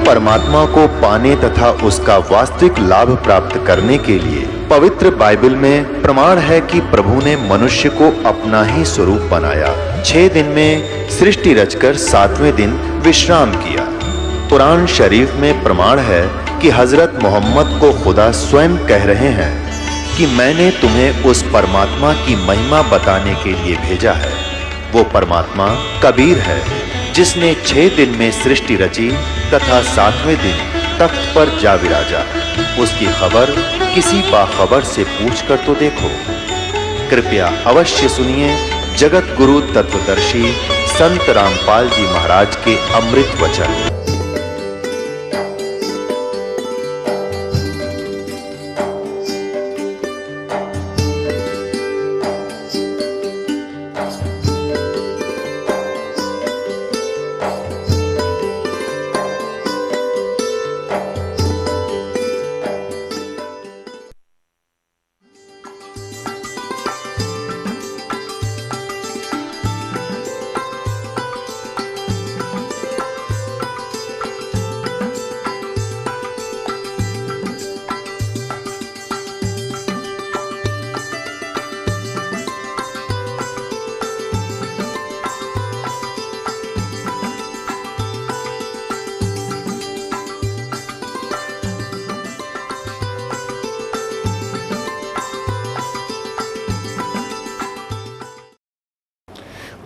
परमात्मा को पाने तथा उसका वास्तविक लाभ प्राप्त करने के लिए पवित्र बाइबल में प्रमाण है कि प्रभु ने मनुष्य को अपना ही स्वरूप बनाया। 6 दिन में सृष्टि रचकर 7वें दिन विश्राम किया। कुरान शरीफ में प्रमाण है कि हजरत मोहम्मद को खुदा स्वयं कह रहे हैं कि मैंने तुम्हें उस परमात्मा की महिमा बताने के लिए भेजा है। वो परमात्मा कबीर है जिसने 6 दिन में सृष्टि रची तथा 7वें दिन तख्त पर जा विराजा। उसकी खबर किसी बाखबर से पूछकर तो देखो। कृपया अवश्य सुनिए जगत गुरु तत्वदर्शी संत रामपाल जी महाराज के अमृत वचन।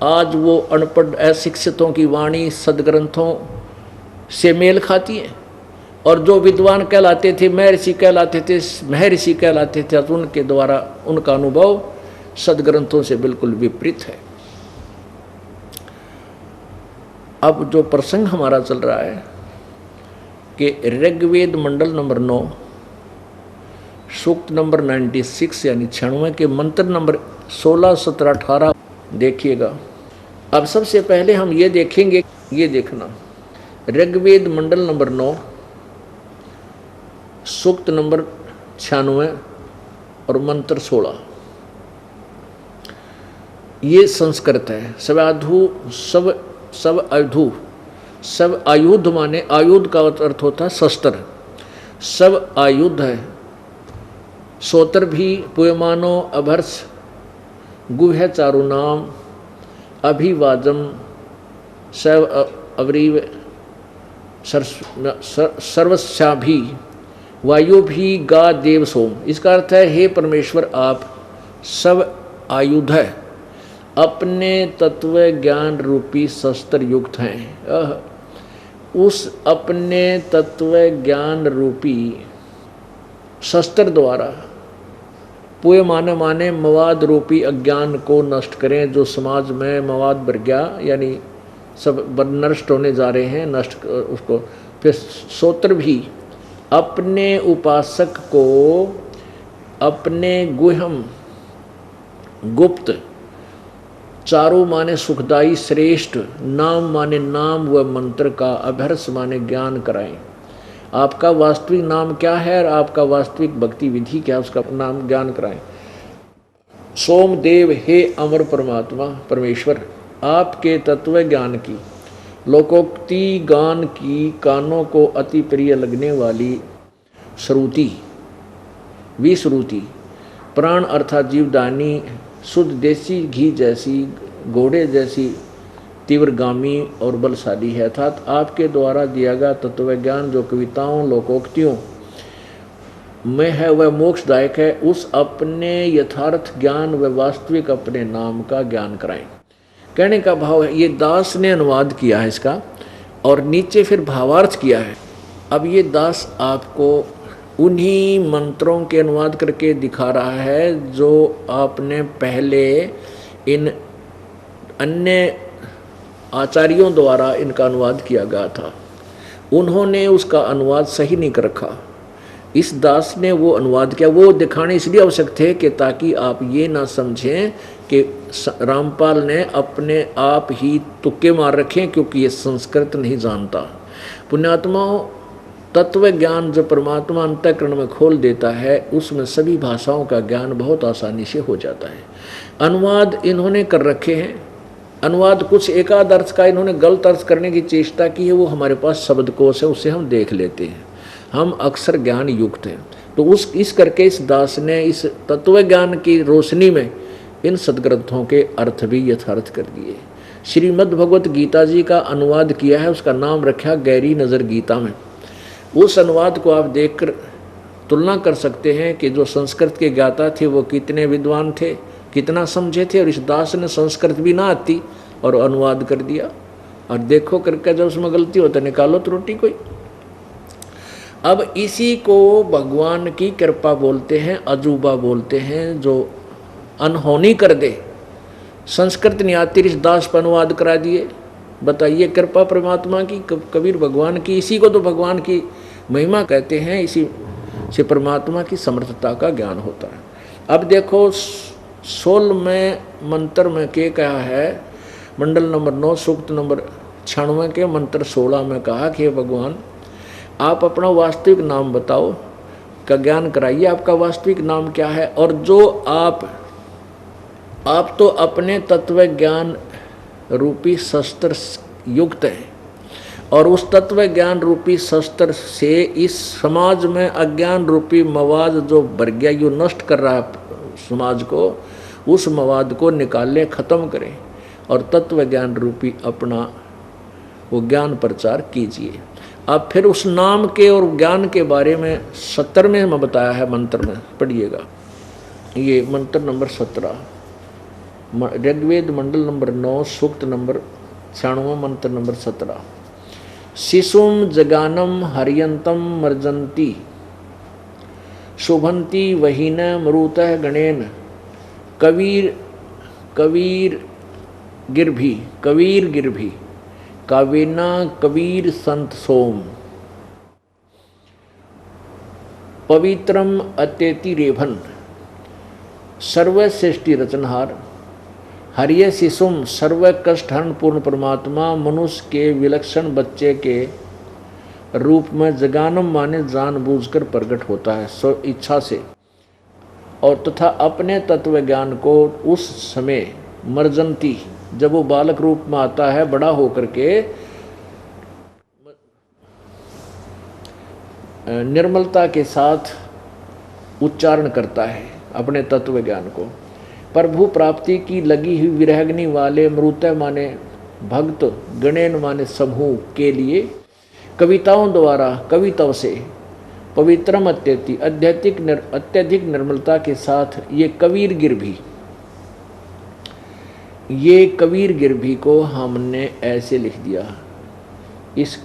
आज वो अनपढ़ अशिक्षितों की वाणी सदग्रंथों से मेल खाती है, और जो विद्वान कहलाते थे, महर्षि कहलाते थे, तो उनके द्वारा उनका अनुभव सदग्रंथों से बिल्कुल विपरीत है। अब जो प्रसंग हमारा चल रहा है कि ऋग्वेद मंडल नंबर 9 सूक्त नंबर 96 यानी 96 के मंत्र नंबर 16, 17, 18 देखिएगा। अब सबसे पहले हम ये देखेंगे, ये देखना ऋग्वेद मंडल नंबर 9 सूक्त नंबर 96 और मंत्र 16। ये संस्कृत है। सब आयुध माने आयुध का अर्थ होता है शस्त्र। सब आयुध है। सोतर भी पुयमानो अभर्ष गुह चारु नाम अभिवाजम सव अवरीव सर्वस्या भी वायु भी गा देव सोम। इसका अर्थ है, हे परमेश्वर आप सब आयुध है, अपने तत्व ज्ञान रूपी शस्त्र युक्त हैं। उस अपने तत्व ज्ञान रूपी शस्त्र द्वारा पुय माने मवाद रूपी अज्ञान को नष्ट करें। जो समाज में मवाद भर गया, यानी सब नष्ट होने जा रहे हैं, नष्ट उसको। फिर सोत्र भी अपने उपासक को अपने गुह्यम गुप्त, चारों माने सुखदायी श्रेष्ठ, नाम माने नाम व मंत्र का, अभ्यर्स माने ज्ञान कराएं। आपका वास्तविक नाम क्या है और आपका वास्तविक भक्ति विधि क्या है, उसका नाम ज्ञान कराएं। सोमदेव, हे अमर परमात्मा परमेश्वर, आपके तत्व ज्ञान की लोकोक्ति गान की कानों को अति प्रिय लगने वाली श्रुति, विश्रुति, प्राण अर्थात जीवदानी, शुद्ध देसी घी जैसी, घोड़े जैसी तीव्रगामी और बलशाली है। अर्थात आपके द्वारा दिया गया तत्व ज्ञान जो कविताओं लोकोक्तियों में है वह मोक्षदायक है। उस अपने यथार्थ ज्ञान व वास्तविक अपने नाम का ज्ञान कराएं। कहने का भाव है, ये दास ने अनुवाद किया है इसका, और नीचे फिर भावार्थ किया है। अब ये दास आपको उन्हीं मंत्रों के अनुवाद करके दिखा रहा है जो आपने पहले इन अन्य आचार्यों द्वारा इनका अनुवाद किया गया था। उन्होंने उसका अनुवाद सही नहीं कर रखा। इस दास ने वो अनुवाद किया। वो दिखाने इसलिए आवश्यक थे कि ताकि आप ये ना समझें कि रामपाल ने अपने आप ही तुक्के मार रखे, क्योंकि ये संस्कृत नहीं जानता। पुण्यात्माओं, तत्व ज्ञान जो परमात्मा अंतःकरण में खोल देता है, उसमें सभी भाषाओं का ज्ञान बहुत आसानी से हो जाता है। अनुवाद इन्होंने कर रखे हैं अनुवाद कुछ एकाध अर्थ का इन्होंने गलत अर्थ करने की चेष्टा की है, वो हमारे पास शब्दकोश है, उससे हम देख लेते हैं। हम अक्सर ज्ञान युक्त हैं। तो इस करके इस दास ने इस तत्व ज्ञान की रोशनी में इन सदग्रंथों के अर्थ भी यथार्थ कर दिए। श्रीमद् भगवत गीता जी का अनुवाद किया है, उसका नाम रखा गहरी नज़र गीता में। उस अनुवाद को आप देखकर तुलना कर सकते हैं कि जो संस्कृत के ज्ञाता थे वो कितने विद्वान थे, कितना समझे थे, और इस दास ने संस्कृत भी ना आती और अनुवाद कर दिया। और देखो करके जब उसमें गलती होता निकालो त्रुटि कोई। अब इसी को भगवान की कृपा बोलते हैं, अजूबा बोलते हैं, जो अनहोनी कर दे। संस्कृत नहीं आती, इस दास पर अनुवाद करा दिए। बताइए कृपा परमात्मा की, कबीर भगवान की। इसी को तो भगवान की महिमा कहते हैं, इसी से परमात्मा की समर्थता का ज्ञान होता है। अब देखो 16वें मंत्र में के कहा है, मंडल नंबर 9 सूक्त नंबर 96 के मंत्र 16 में कहा कि भगवान आप अपना वास्तविक नाम बताओ, का ज्ञान कराइए, आपका वास्तविक नाम क्या है। और जो आप तो अपने तत्व ज्ञान रूपी शस्त्र युक्त हैं, और उस तत्व ज्ञान रूपी शस्त्र से इस समाज में अज्ञान रूपी मवाद जो भर गया, यो नष्ट कर रहा है समाज को, उस मवाद को निकालें, ख़त्म करें और तत्व ज्ञान रूपी अपना वो ज्ञान प्रचार कीजिए। अब फिर उस नाम के और ज्ञान के बारे में 17वें में बताया है मंत्र में, पढ़िएगा। ये मंत्र नंबर 17, ऋग्वेद मंडल नंबर 9 सूक्त नंबर 96 मंत्र नंबर 17। शिशुम जगानम हरियंतम मर्जंती शुभंती वहीन मरुतः गणेन कबीर गिरभी कावेना कबीर संत सोम पवित्रम अत्यति रेभन सर्वश्रेष्ठी रचनहार हरिय शिशुम सर्व कष्ट हरण पूर्ण परमात्मा मनुष्य के विलक्षण बच्चे के रूप में जगानम माने जानबूझकर प्रकट होता है स्व इच्छा से, और तथा अपने तत्व ज्ञान को उस समय मर्जंती जब वो बालक रूप में आता है, बड़ा होकर के निर्मलता के साथ उच्चारण करता है अपने तत्व ज्ञान को। प्रभु प्राप्ति की लगी हुई विरहग्नि वाले मृतः माने भक्त, गणेन माने समूह के लिए कविताओं द्वारा कविताओं से पवित्रम अत्यधिक निर्मलता के साथ ये कबीर गिरभी को हमने ऐसे लिख दिया, इस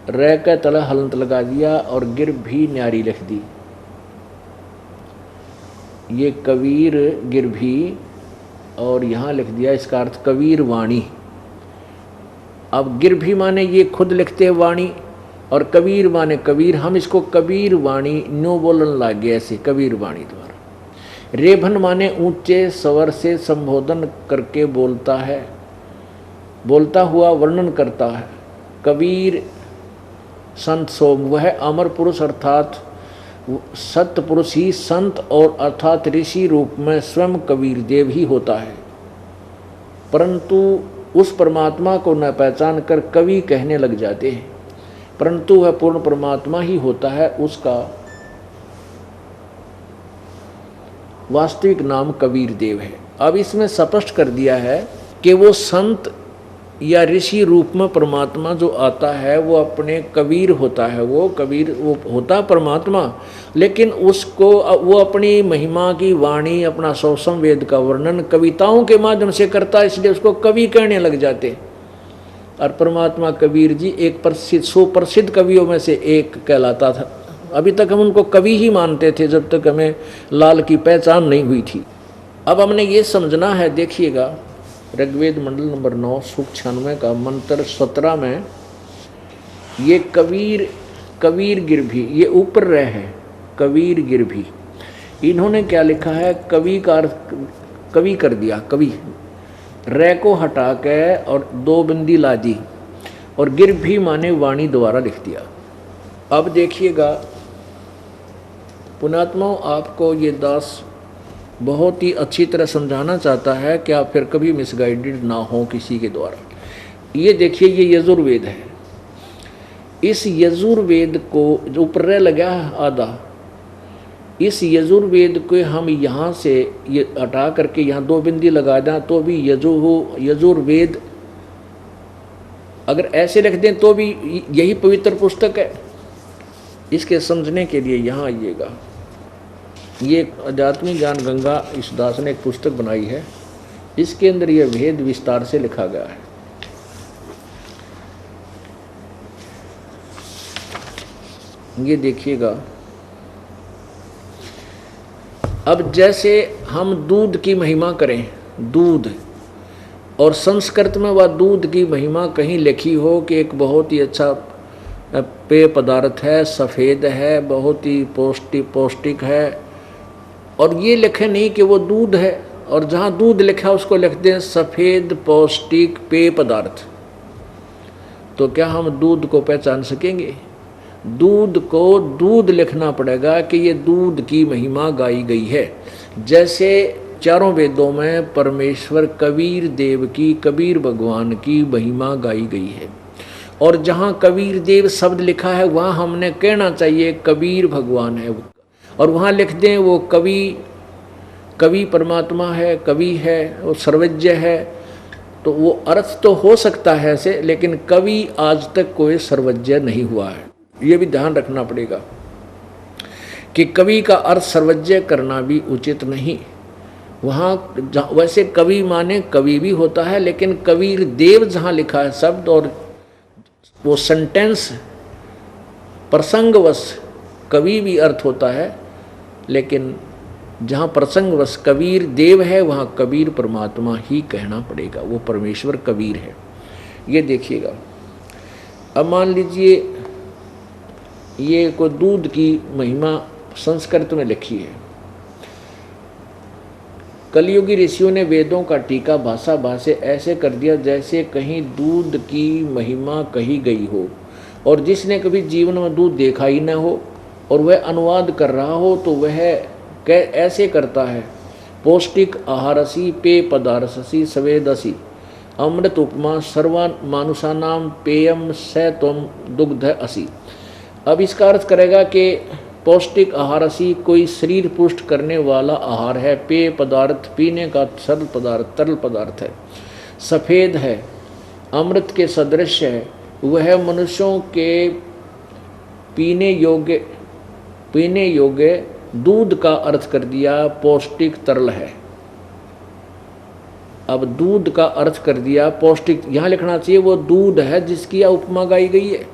रै का तला हलंत लगा दिया और गिर भी न्यारी लिख दी। ये कबीर गिरभी और यहाँ लिख दिया इसका अर्थ कबीर वाणी। अब गिरभी माने ये खुद लिखते हैं वाणी, और कबीर माने कबीर, हम इसको कबीर वाणी न्यू बोलन लग गए ऐसे कबीर वाणी द्वारा। रेभन माने ऊंचे स्वर से संबोधन करके बोलता हुआ वर्णन करता है। कबीर संत सोम, वह अमर पुरुष अर्थात सत्य पुरुष ही संत और अर्थात ऋषि रूप में स्वयं कबीर देव ही होता है, परंतु उस परमात्मा को न पहचान कर कवि कहने लग जाते हैं, परंतु वह पूर्ण परमात्मा ही होता है। उसका वास्तविक नाम कबीर देव है। अब इसमें स्पष्ट कर दिया है कि वो संत या ऋषि रूप में परमात्मा जो आता है वो अपने कबीर होता है, वो कबीर वो होता परमात्मा, लेकिन उसको वो अपनी महिमा की वाणी, अपना सौसम वेद का वर्णन कविताओं के माध्यम से करता है, इसलिए उसको कवि कहने लग जाते। और परमात्मा कबीर जी एक प्रसिद्ध सुप्रसिद्ध कवियों में से एक कहलाता था। अभी तक हम उनको कवि ही मानते थे जब तक हमें लाल की पहचान नहीं हुई थी। अब हमने ये समझना है, देखिएगा ऋग्वेद मंडल नंबर 9 सूक्त 96 का मंत्र 17 में ये कबीर गिरभी, ये ऊपर रह है कबीर गिरभी, इन्होंने क्या लिखा है, कवि का कवि कर दिया, कवि रै को हटा के और 2 बिंदी ला दी और गिरभी माने वाणी द्वारा लिख दिया। अब देखिएगा पुणात्माओं, आपको ये दास बहुत ही अच्छी तरह समझाना चाहता है कि आप फिर कभी मिसगाइडेड ना हो किसी के द्वारा। ये देखिए, ये यजुर्वेद है। इस यजुर्वेद को जो ऊपर लगा है आधा, इस यजुर्वेद को हम यहाँ से ये हटा करके यहाँ 2 बिंदी लगा दें तो भी यजुर्वेद, अगर ऐसे लिख दें तो भी यही पवित्र पुस्तक है। इसके समझने के लिए यहाँ आइएगा। ये आध्यात्मिक ज्ञान गंगा इस दास ने एक पुस्तक बनाई है, इसके अंदर यह भेद विस्तार से लिखा गया है। ये देखिएगा। अब जैसे हम दूध की महिमा करें, दूध, और संस्कृत में वह दूध की महिमा कहीं लिखी हो कि एक बहुत ही अच्छा पेय पदार्थ है, सफ़ेद है, बहुत ही पौष्टिक है, और ये लिखे नहीं कि वो दूध है, और जहाँ दूध लिखा उसको लिख दें सफ़ेद पौष्टिक पेय पदार्थ, तो क्या हम दूध को पहचान सकेंगे? दूध को दूध लिखना पड़ेगा कि ये दूध की महिमा गाई गई है। जैसे चारों वेदों में परमेश्वर कबीर देव की, कबीर भगवान की महिमा गाई गई है, और जहाँ कबीर देव शब्द लिखा है वहाँ हमने कहना चाहिए कबीर भगवान है, और वहाँ लिख दें वो कवि परमात्मा है, कवि है, वो सर्वज्ञ है, तो वो अर्थ तो हो सकता है ऐसे, लेकिन कवि आज तक कोई सर्वज्ञ नहीं हुआ है। ये भी ध्यान रखना पड़ेगा कि कवि का अर्थ सर्वज्ञ करना भी उचित नहीं। वहाँ वैसे कवि माने कवि भी होता है, लेकिन कबीर देव जहाँ लिखा है शब्द, और वो सेंटेंस प्रसंगवश कवि भी अर्थ होता है, लेकिन जहाँ प्रसंगवश कबीर देव है वहाँ कबीर परमात्मा ही कहना पड़ेगा, वो परमेश्वर कबीर है। ये देखिएगा। अब मान लीजिए ये को दूध की महिमा संस्कृत में लिखी है। कलियुगी ऋषियों ने वेदों का टीका भाषा भाषे ऐसे कर दिया जैसे कहीं दूध की महिमा कही गई हो, और जिसने कभी जीवन में दूध देखा ही न हो और वह अनुवाद कर रहा हो तो वह ऐसे करता है। पौष्टिक आहारसी पेय पदार्थसी सवेदसी अमृत उपमा सर्वा मानुषानाम पेयम स त्वम दुग्ध असी। अब इसका अर्थ करेगा कि पौष्टिक आहारसी कोई शरीर पुष्ट करने वाला आहार है, पेय पदार्थ पीने का सरल पदार्थ तरल पदार्थ है, सफ़ेद है, अमृत के सदृश है, वह मनुष्यों के पीने योग्य दूध का अर्थ कर दिया पौष्टिक तरल है। अब दूध का अर्थ कर दिया पौष्टिक, यहाँ लिखना चाहिए वो दूध है जिसकी उपमा गाई गई है।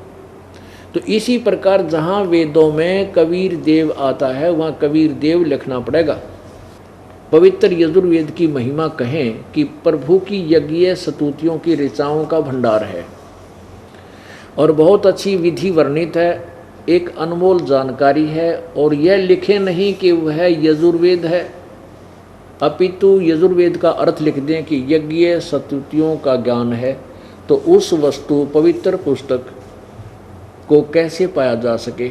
तो इसी प्रकार जहाँ वेदों में कबीर देव आता है वहाँ कबीर देव लिखना पड़ेगा। पवित्र यजुर्वेद की महिमा कहें कि प्रभु की यज्ञ स्तुतियों की ऋचाओं का भंडार है, और बहुत अच्छी विधि वर्णित है, एक अनमोल जानकारी है, और यह लिखे नहीं कि वह यजुर्वेद है, अपितु यजुर्वेद का अर्थ लिख दें कि यज्ञ स्तुतियों का ज्ञान है। तो उस वस्तु पवित्र पुस्तक को कैसे पाया जा सके,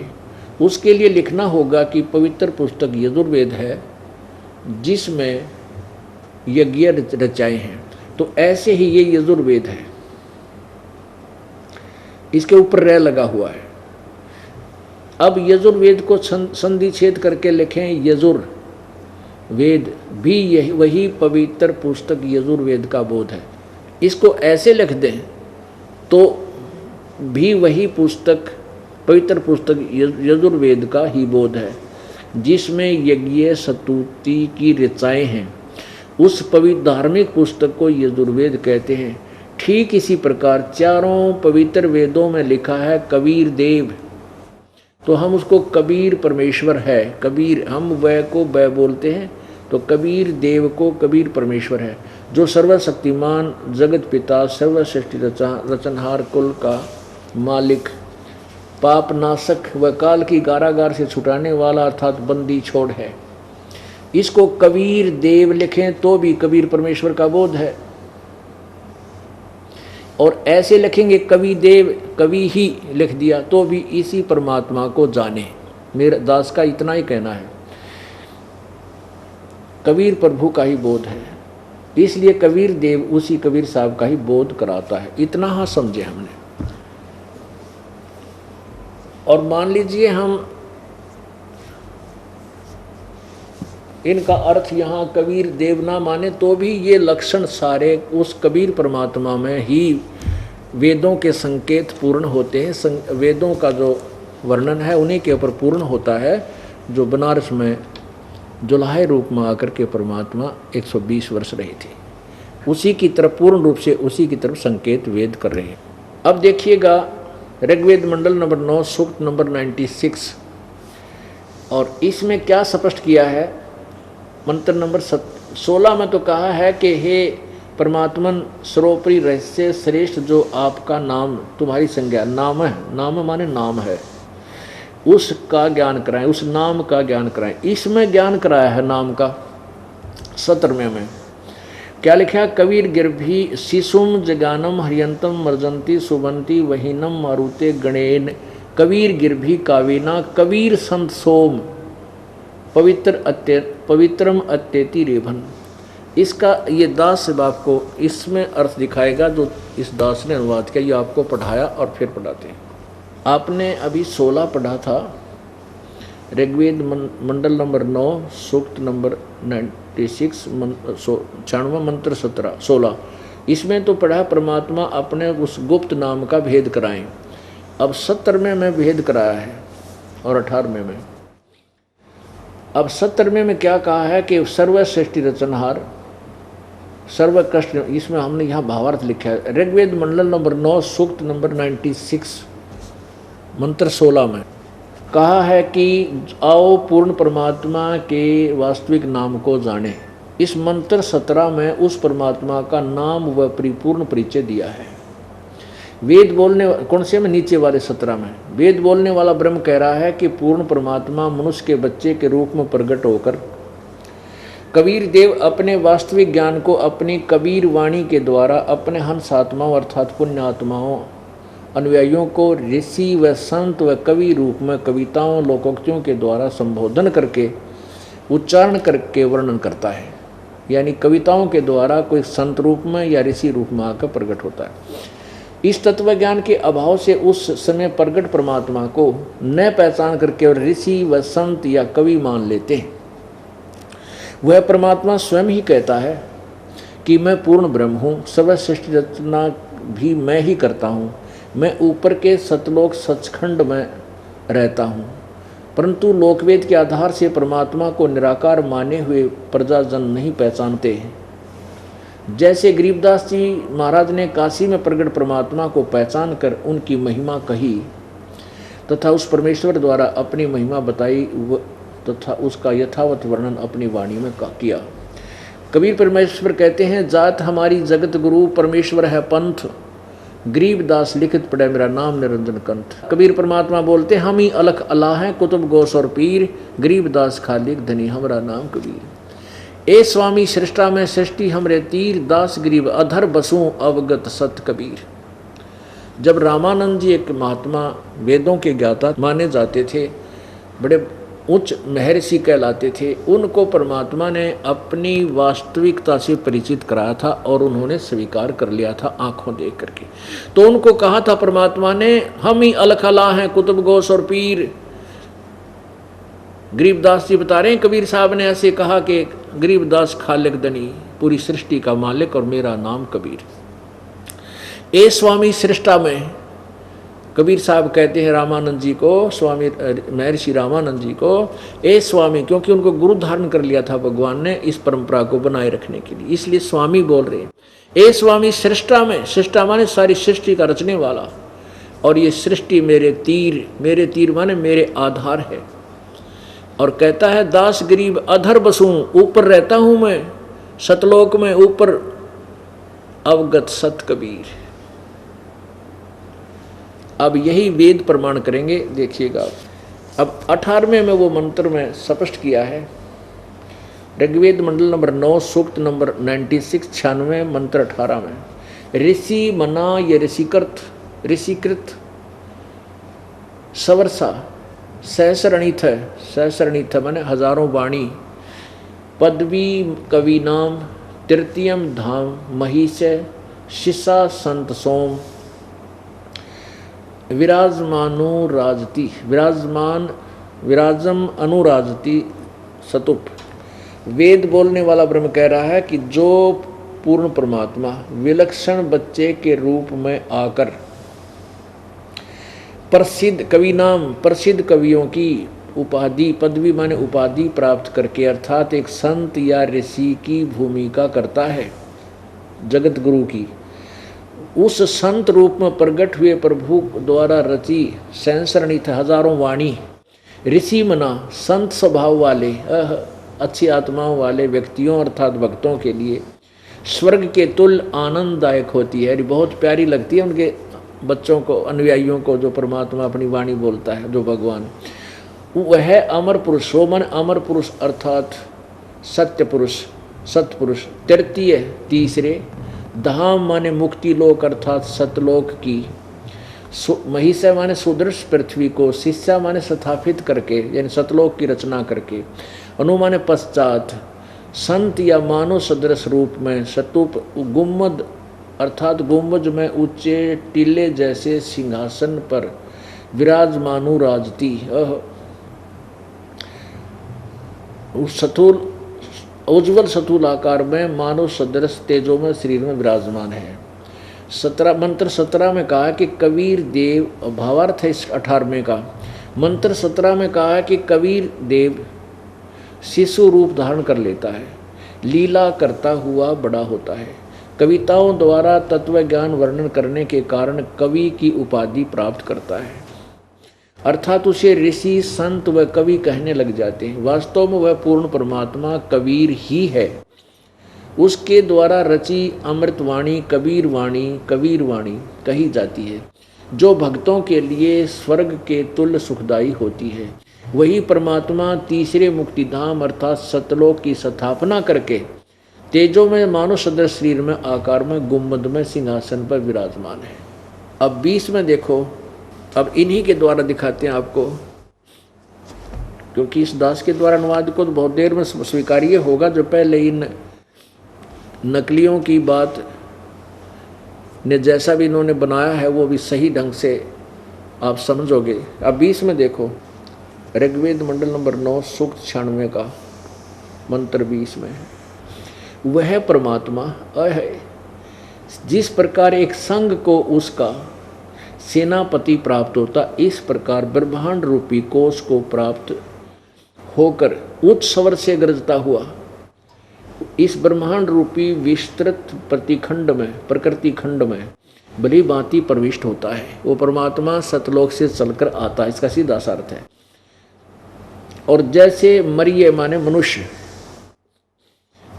उसके लिए लिखना होगा कि पवित्र पुस्तक यजुर्वेद है जिसमें यज्ञ रचाए हैं। तो ऐसे ही ये यजुर्वेद है, इसके ऊपर रह लगा हुआ है। अब यजुर्वेद को संधि छेद करके लिखें यजुर्वेद भी, यही वही पवित्र पुस्तक यजुर्वेद का बोध है। इसको ऐसे लिख दें तो भी वही पुस्तक पवित्र पुस्तक यजुर्वेद का ही बोध है जिसमें यज्ञ स्तुति की ऋचाएँ हैं। उस पवित्र धार्मिक पुस्तक को यजुर्वेद कहते हैं। ठीक इसी प्रकार चारों पवित्र वेदों में लिखा है कबीर देव, तो हम उसको कबीर परमेश्वर है, कबीर हम वह को वह बोलते हैं, तो कबीर देव को कबीर परमेश्वर है जो सर्वशक्तिमान जगत पिता सर्वश्रेष्ठ रचनहार कुल का मालिक पाप नाशक व काल की कारागार से छुटाने वाला अर्थात बंदी छोड़ है। इसको कबीर देव लिखें तो भी कबीर परमेश्वर का बोध है, और ऐसे लिखेंगे कवि देव कवि ही लिख दिया तो भी इसी परमात्मा को जाने। मेरे दास का इतना ही कहना है। कबीर प्रभु का ही बोध है, इसलिए कबीर देव उसी कबीर साहब का ही बोध कराता है। इतना हाँ समझे हमने। और मान लीजिए हम इनका अर्थ यहाँ कबीर देव ना माने तो भी ये लक्षण सारे उस कबीर परमात्मा में ही वेदों के संकेत पूर्ण होते हैं। वेदों का जो वर्णन है उन्हीं के ऊपर पूर्ण होता है, जो बनारस में जुलाहे रूप में आकर के परमात्मा 120 वर्ष रही थी, उसी की तरफ पूर्ण रूप से उसी की तरफ संकेत वेद कर रहे हैं। अब देखिएगा ऋग्वेद मंडल नंबर 9 सूक्त नंबर 96, और इसमें क्या स्पष्ट किया है। मंत्र नंबर 16 में तो कहा है कि हे परमात्मन सर्वोपरि रहस्य श्रेष्ठ जो आपका नाम तुम्हारी संज्ञा नाम है, नाम माने नाम है, उसका ज्ञान कराएं, उस नाम का ज्ञान कराएं। इसमें ज्ञान कराया है नाम का। 17वें में क्या लिखा। कबीर गिरभी शिशुम जगानम हरियंतम मर्जंती सुबंती वहीनम मारुते गणेन कबीर गिरभी कावीना कबीर संत सोम पवित्रम अत्येति रेभन। इसका ये दास से आपको इसमें अर्थ दिखाएगा, जो इस दास ने अनुवाद किया, ये आपको पढ़ाया और फिर पढ़ाते हैं। आपने अभी 16 पढ़ा था, ऋग्वेद मंडल नंबर 9 सूक्त नंबर 96 96 मंत्र 16। इसमें तो पढ़ा परमात्मा अपने उस गुप्त नाम का भेद कराएं। अब 17वें में भेद कराया है और 18वें में। अब 17वें में क्या कहा है कि सर्वश्रेष्ठ रचनहार सर्वकष्ट, इसमें हमने यहाँ भावार्थ लिखा है। ऋग्वेद मंडल नंबर 9 सूक्त नंबर 96 मंत्र 16 में कहा है कि आओ पूर्ण परमात्मा के वास्तविक नाम को जाने। इस मंत्र 17 में उस परमात्मा का नाम व परिपूर्ण परिचय दिया है। वेद बोलने कौन से में, नीचे वाले 17 में वेद बोलने वाला ब्रह्म कह रहा है कि पूर्ण परमात्मा मनुष्य के बच्चे के रूप में प्रकट होकर कबीर देव अपने वास्तविक ज्ञान को अपनी कबीर वाणी के द्वारा अपने हंस आत्माओं अर्थात पुण्य आत्माओं अनुयायियों को ऋषि व संत व कवि रूप में कविताओं लोकोक्तियों के द्वारा संबोधन करके उच्चारण करके वर्णन करता है। यानी कविताओं के द्वारा कोई संत रूप में या ऋषि रूप में आकर प्रकट होता है। इस तत्व ज्ञान के अभाव से उस समय प्रकट परमात्मा को न पहचान करके और ऋषि व संत या कवि मान लेते हैं। वह परमात्मा स्वयं ही कहता है कि मैं पूर्ण ब्रह्म हूँ, सर्वश्रेष्ठ रचना भी मैं ही करता हूँ, मैं ऊपर के सतलोक सचखंड में रहता हूँ। परंतु लोकवेद के आधार से परमात्मा को निराकार माने हुए प्रजाजन नहीं पहचानते हैं। जैसे गरीबदास जी महाराज ने काशी में प्रकट परमात्मा को पहचान कर उनकी महिमा कही तथा उस परमेश्वर द्वारा अपनी महिमा बताई तथा उसका यथावत वर्णन अपनी वाणी में किया। कबीर परमेश्वर कहते हैं, जात हमारी जगत गुरु परमेश्वर है पंथ, गरीबदास लिखित पढ़े मेरा नाम निरंजन कंठ। कबीर परमात्मा बोलते हम ही अलख अल्लाह हैं कुतुब गोस और पीर, गरीबदास खालिक धनी हमारा नाम कबीर। ए स्वामी सृष्टा में सृष्टि हमरे तीर, दास गरीब अधर बसूं अवगत सत कबीर। जब रामानंद जी एक महात्मा वेदों के ज्ञाता माने जाते थे, बड़े उच्च महर्षि कहलाते थे, उनको परमात्मा ने अपनी वास्तविकता से परिचित कराया था और उन्होंने स्वीकार कर लिया था आंखों देख करके। तो उनको कहा था परमात्मा ने, हम ही अलख अल्लाह हैं कुतुब गोस और पीर। गरीबदास जी बता रहे हैं, कबीर साहब ने ऐसे कहा कि गरीबदास खालिक धनी, पूरी सृष्टि का मालिक और मेरा नाम कबीर। ए स्वामी सृष्टा में कबीर साहब कहते हैं रामानंद जी को, स्वामी महर्षि रामानंद जी को, ए स्वामी, क्योंकि उनको गुरु धारण कर लिया था भगवान ने इस परंपरा को बनाए रखने के लिए, इसलिए स्वामी बोल रहे हैं। ए स्वामी सृष्टा में, सृष्टा माने सारी सृष्टि का रचने वाला, और ये सृष्टि मेरे तीर माने मेरे आधार है। और कहता है दास गरीब अधर बसूं, ऊपर रहता हूं मैं सतलोक में, ऊपर अवगत सत कबीर। अब यही वेद प्रमाण करेंगे, देखिएगा। अब 18वें में वो मंत्र में स्पष्ट किया है, ऋग्वेद मंडल नंबर 9 सूक्त नंबर 96 96 मंत्र 18 में, ऋषि मना ये ऋषिकृत सवर्षा सहस्रणीथ माने हजारों वाणी, पदवी कविनाम तृतीयम धाम महिष शिषा संत सोम विराजम अनुराजती सतुप। वेद बोलने वाला ब्रह्म कह रहा है कि जो पूर्ण परमात्मा विलक्षण बच्चे के रूप में आकर प्रसिद्ध कवियों की उपाधि, पदवी माने उपाधि प्राप्त करके, अर्थात एक संत या ऋषि की भूमिका करता है जगत गुरु की, उस संत रूप में प्रकट हुए प्रभु द्वारा रची सैंसरणित हजारों वाणी ऋषि मना संत स्वभाव वाले अच्छी आत्माओं वाले व्यक्तियों अर्थात भक्तों के लिए स्वर्ग के तुल्य आनंददायक होती है। बहुत प्यारी लगती है उनके बच्चों को, अनुयायियों को, जो परमात्मा अपनी वाणी बोलता है, जो भगवान, वह अमर पुरुष हो। मन अमर पुरुष अर्थात सत्य पुरुष, सतपुरुष। तृतीय तीसरे, धाम माने मुक्ति लोक अर्थात सतलोक की, महिषा माने सुदृढ़ पृथ्वी को, शिष्या माने स्थापित करके यानी सतलोक की रचना करके, अनु माने पश्चात, संत या मानव सदृश रूप में, सतुप गुम्मद अर्थात गुम्बज में ऊंचे टीले जैसे सिंहासन पर विराजमानु राजती, सतुल उज्ज्वल सतुल आकार में मानव सदृश तेजो में शरीर में विराजमान है। 17 मंत्र 17 में कहा कि कबीर देव, भावार्थ है इस 18वें का। मंत्र 17 में कहा है कि कबीर देव शिशु रूप धारण कर लेता है, लीला करता हुआ बड़ा होता है। कविताओं द्वारा तत्व ज्ञान वर्णन करने के कारण कवि की उपाधि प्राप्त करता है, अर्थात उसे ऋषि संत व कवि कहने लग जाते हैं। वास्तव में वह पूर्ण परमात्मा कबीर ही है। उसके द्वारा रची अमृतवाणी कबीर वाणी कही जाती है, जो भक्तों के लिए स्वर्ग के तुल्य सुखदायी होती है। वही परमात्मा तीसरे मुक्तिधाम अर्थात सतलोक की स्थापना करके तेजो में मानव सदृश शरीर में आकार में गुम्बद में सिंहासन पर विराजमान है। अब 20 में देखो, अब इन्हीं के द्वारा दिखाते हैं आपको, क्योंकि इस दास के द्वारा अनुवाद को तो बहुत देर में स्वीकार्य होगा। जो पहले इन नकलियों की बात ने जैसा भी इन्होंने बनाया है वो भी सही ढंग से आप समझोगे। अब 20 में देखो, ऋग्वेद मंडल नंबर 9 सूक्त 96 का मंत्र 20 में, वह परमात्मा है जिस प्रकार एक संघ को उसका सेनापति प्राप्त होता, इस प्रकार ब्रह्मांड रूपी कोष को प्राप्त होकर उच्च स्वर से गरजता हुआ इस ब्रह्मांड रूपी विस्तृत प्रतिखंड में, प्रकृति खंड में भली भांति प्रविष्ट होता है। वो परमात्मा सतलोक से चलकर आता है, इसका सीधा सा अर्थ है। और जैसे मरिय माने मनुष्य,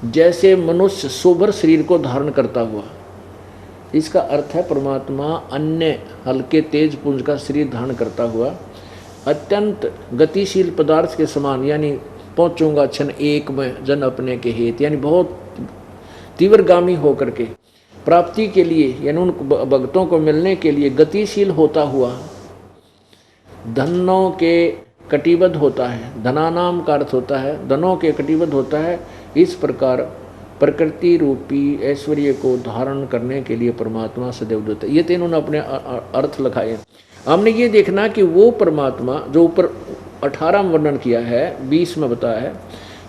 जैसे मनुष्य सोबर शरीर को धारण करता हुआ, इसका अर्थ है परमात्मा अन्य हल्के तेज पुंज का शरीर धारण करता हुआ अत्यंत गतिशील पदार्थ के समान, यानी पहुंचूंगा क्षण एक में जन अपने के हेत, यानी बहुत तीव्रगामी होकर के प्राप्ति के लिए, यानी उन भक्तों को मिलने के लिए गतिशील होता हुआ धनों के कटिबद्ध होता है। धनानाम का अर्थ होता है धनों के कटिबद्ध होता है। इस प्रकार प्रकृति रूपी ऐश्वर्य को धारण करने के लिए परमात्मा सदैव देता है। ये तो इन्होंने अपने अर्थ लिखाए। हमने ये देखना कि वो परमात्मा जो ऊपर 18 में वर्णन किया है, 20 में बताया है,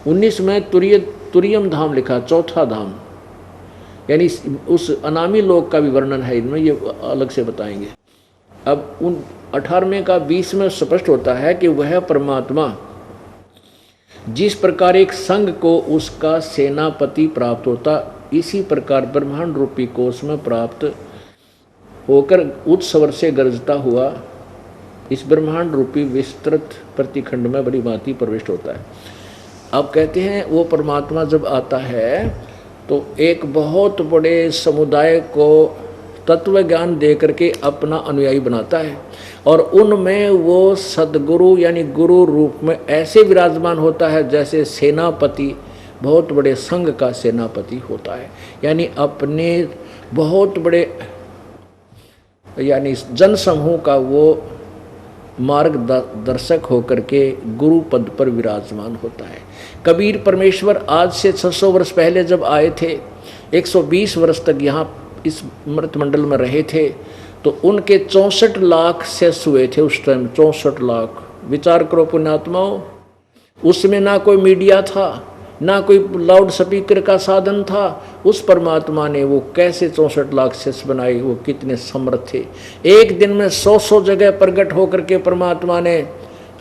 19 में तुरियम धाम लिखा, चौथा धाम, यानी उस अनामी लोक का भी वर्णन है इनमें, ये अलग से बताएंगे। अब उन 18वें का 20 में स्पष्ट होता है कि वह परमात्मा जिस प्रकार एक संघ को उसका सेनापति प्राप्त होता, इसी प्रकार ब्रह्मांड रूपी कोष में प्राप्त होकर उच्च स्वर से गरजता हुआ इस ब्रह्मांड रूपी विस्तृत प्रतिखंड में बड़ी भांति प्रविष्ट होता है। अब कहते हैं वो परमात्मा जब आता है तो एक बहुत बड़े समुदाय को तत्व ज्ञान दे करके अपना अनुयायी बनाता है, और उनमें वो सदगुरु यानी गुरु रूप में ऐसे विराजमान होता है जैसे सेनापति बहुत बड़े संघ का सेनापति होता है। यानी अपने बहुत बड़े यानी जनसमूह का वो मार्गदर्शक होकर के गुरु पद पर विराजमान होता है। कबीर परमेश्वर आज से 600 वर्ष पहले जब आए थे, 120 वर्ष तक यहाँ इस मृतमंडल में रहे थे, तो उनके 64 लाख शिष्य हुए थे उस टाइम। 64 लाख, विचार करो पुण्यात्माओं। उसमें ना कोई मीडिया था, ना कोई लाउड स्पीकर का साधन था। उस परमात्मा ने वो कैसे 64 लाख शिष्य बनाए, वो कितने समर्थ थे। एक दिन में 100 जगह प्रकट होकर के परमात्मा ने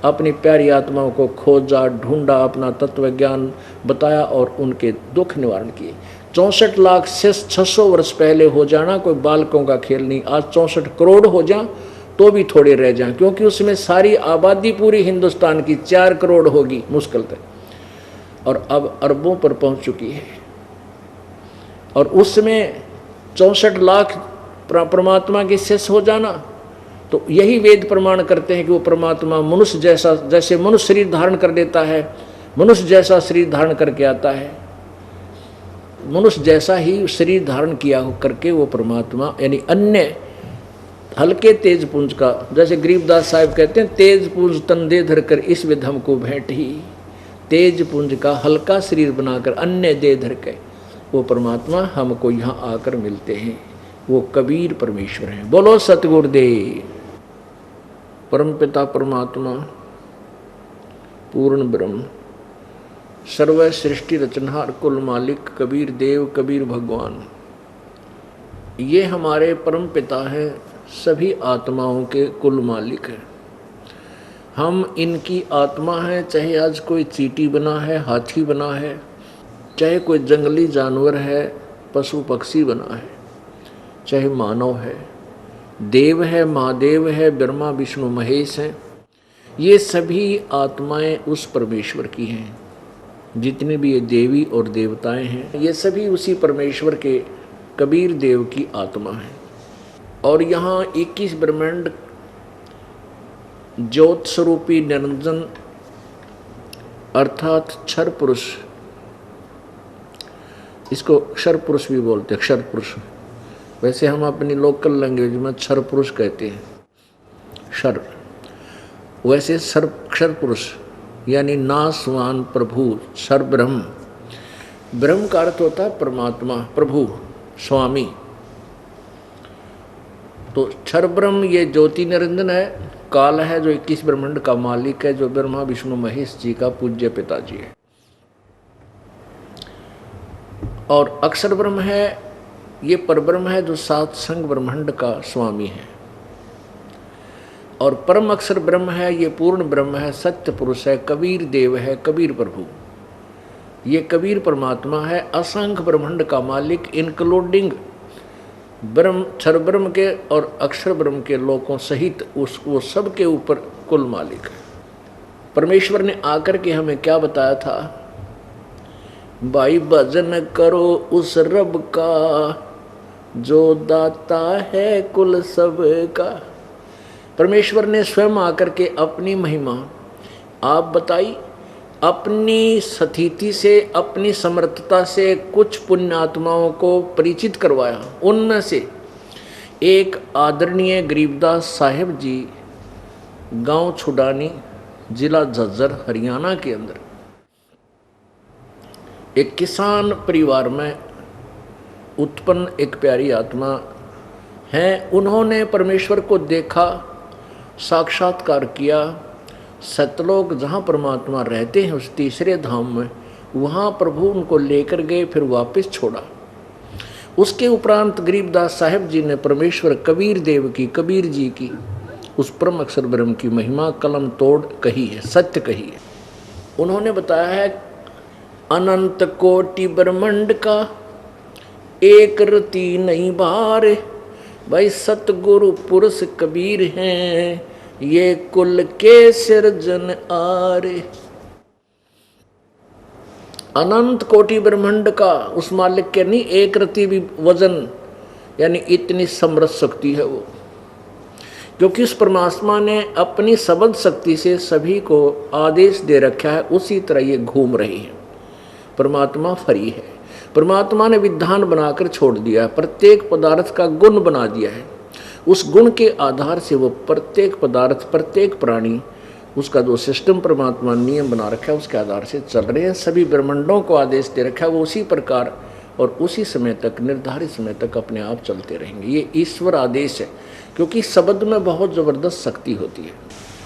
अपनी प्यारी आत्माओं को खोजा, ढूंढा, अपना तत्व ज्ञान बताया और उनके दुख निवारण किए। 64 लाख शिष्य 600 वर्ष पहले हो जाना कोई बालकों का खेल नहीं। आज 64 करोड़ हो जाए तो भी थोड़े रह जाएं, क्योंकि उसमें सारी आबादी पूरी हिंदुस्तान की 4 करोड़ होगी मुश्किल तक, और अब अरबों पर पहुंच चुकी है। और उसमें 64 लाख परमात्मा के शिष्य हो जाना, तो यही वेद प्रमाण करते हैं कि वो परमात्मा मनुष्य जैसा, जैसे मनुष्य शरीर धारण कर लेता है, मनुष्य जैसा शरीर धारण करके आता है, मनुष्य जैसा ही शरीर धारण किया करके वो परमात्मा, यानी अन्य हल्के तेज पुंज का, जैसे गरीबदास साहब कहते हैं, तेज पुंज तन दे धर कर इस विध हमको भेंट ही। तेज पुंज का हल्का शरीर बनाकर अन्य दे धर के वो परमात्मा हमको यहाँ आकर मिलते हैं। वो कबीर परमेश्वर हैं। बोलो सतगुरुदेव। परमपिता परमात्मा पूर्ण ब्रह्म सर्व सृष्टि रचनहार कुल मालिक कबीर देव कबीर भगवान, ये हमारे परम पिता हैं, सभी आत्माओं के कुल मालिक हैं। हम इनकी आत्मा हैं, चाहे आज कोई चींटी बना है, हाथी बना है, चाहे कोई जंगली जानवर है, पशु पक्षी बना है, चाहे मानव है, देव है, महादेव है, ब्रह्मा विष्णु महेश हैं, ये सभी आत्माएं उस परमेश्वर की हैं। जितने भी ये देवी और देवताएं हैं, ये सभी उसी परमेश्वर के कबीर देव की आत्मा है। और यहाँ 21 ब्रह्मांड ज्योत स्वरूपी निरंजन अर्थात क्षर पुरुष, इसको क्षर पुरुष भी बोलते हैं, क्षर पुरुष। वैसे हम अपनी लोकल लैंग्वेज में क्षर पुरुष कहते हैं, क्षर, वैसे क्षर पुरुष यानी नासवान प्रभु, क्षर ब्रह्म। ब्रह्म का अर्थ होता है परमात्मा, प्रभु, स्वामी। तो क्षर ब्रह्म ये ज्योति निरंजन है, काल है जो 21 ब्रह्मांड का मालिक है, जो ब्रह्मा विष्णु महेश जी का पूज्य पिताजी है। और अक्षर ब्रह्म है, ये परब्रह्म है जो 7 संग ब्रह्मांड का स्वामी है। और परम अक्षर ब्रह्म है, ये पूर्ण ब्रह्म है, सत्य पुरुष है, कबीर देव है, कबीर प्रभु। ये कबीर परमात्मा है, असंख्य ब्रह्मांड का मालिक, इंक्लूडिंग ब्रह्म, क्षर ब्रह्म के और अक्षर ब्रह्म के लोकों सहित वो सब के ऊपर कुल मालिक है। परमेश्वर ने आकर के हमें क्या बताया था? भाई भजन करो उस रब का जो दाता है कुल सब का। परमेश्वर ने स्वयं आकर के अपनी महिमा आप बताई, अपनी स्थिति से, अपनी समर्थता से कुछ पुण्यात्माओं को परिचित करवाया। उनमें से एक आदरणीय गरीबदास साहिब जी, गांव छुडानी, जिला झज्जर, हरियाणा के अंदर एक किसान परिवार में उत्पन्न एक प्यारी आत्मा है। उन्होंने परमेश्वर को देखा, साक्षात्कार किया। सतलोक जहाँ परमात्मा रहते हैं उस तीसरे धाम में, वहाँ प्रभु उनको लेकर गए, फिर वापस छोड़ा। उसके उपरांत गरीबदास साहिब जी ने परमेश्वर कबीर देव की, कबीर जी की, उस परम अक्षर ब्रह्म की महिमा कलम तोड़ कही है, सत्य कही है। उन्होंने बताया है अनंत कोटि ब्रह्मांड का एक रति नहीं बार, भाई सतगुरु पुरुष कबीर हैं, ये कुल के सिरजन आरे। अनंत कोटि ब्रह्मांड का उस मालिक के नहीं एक रति भी वजन, यानी इतनी समृद्ध शक्ति है वो, क्योंकि उस परमात्मा ने अपनी सबद शक्ति से सभी को आदेश दे रखा है। उसी तरह ये घूम रही है। परमात्मा फरी है। परमात्मा ने विधान बनाकर छोड़ दिया है, प्रत्येक पदार्थ का गुण बना दिया है। उस गुण के आधार से वो प्रत्येक पदार्थ, प्रत्येक प्राणी, उसका जो सिस्टम परमात्मा नियम बना रखा है उसके आधार से चल रहे हैं। सभी ब्रह्मांडों को आदेश दे रखा है, वो उसी प्रकार और उसी समय तक, निर्धारित समय तक अपने आप चलते रहेंगे। ये ईश्वर आदेश है, क्योंकि शब्द में बहुत जबरदस्त शक्ति होती है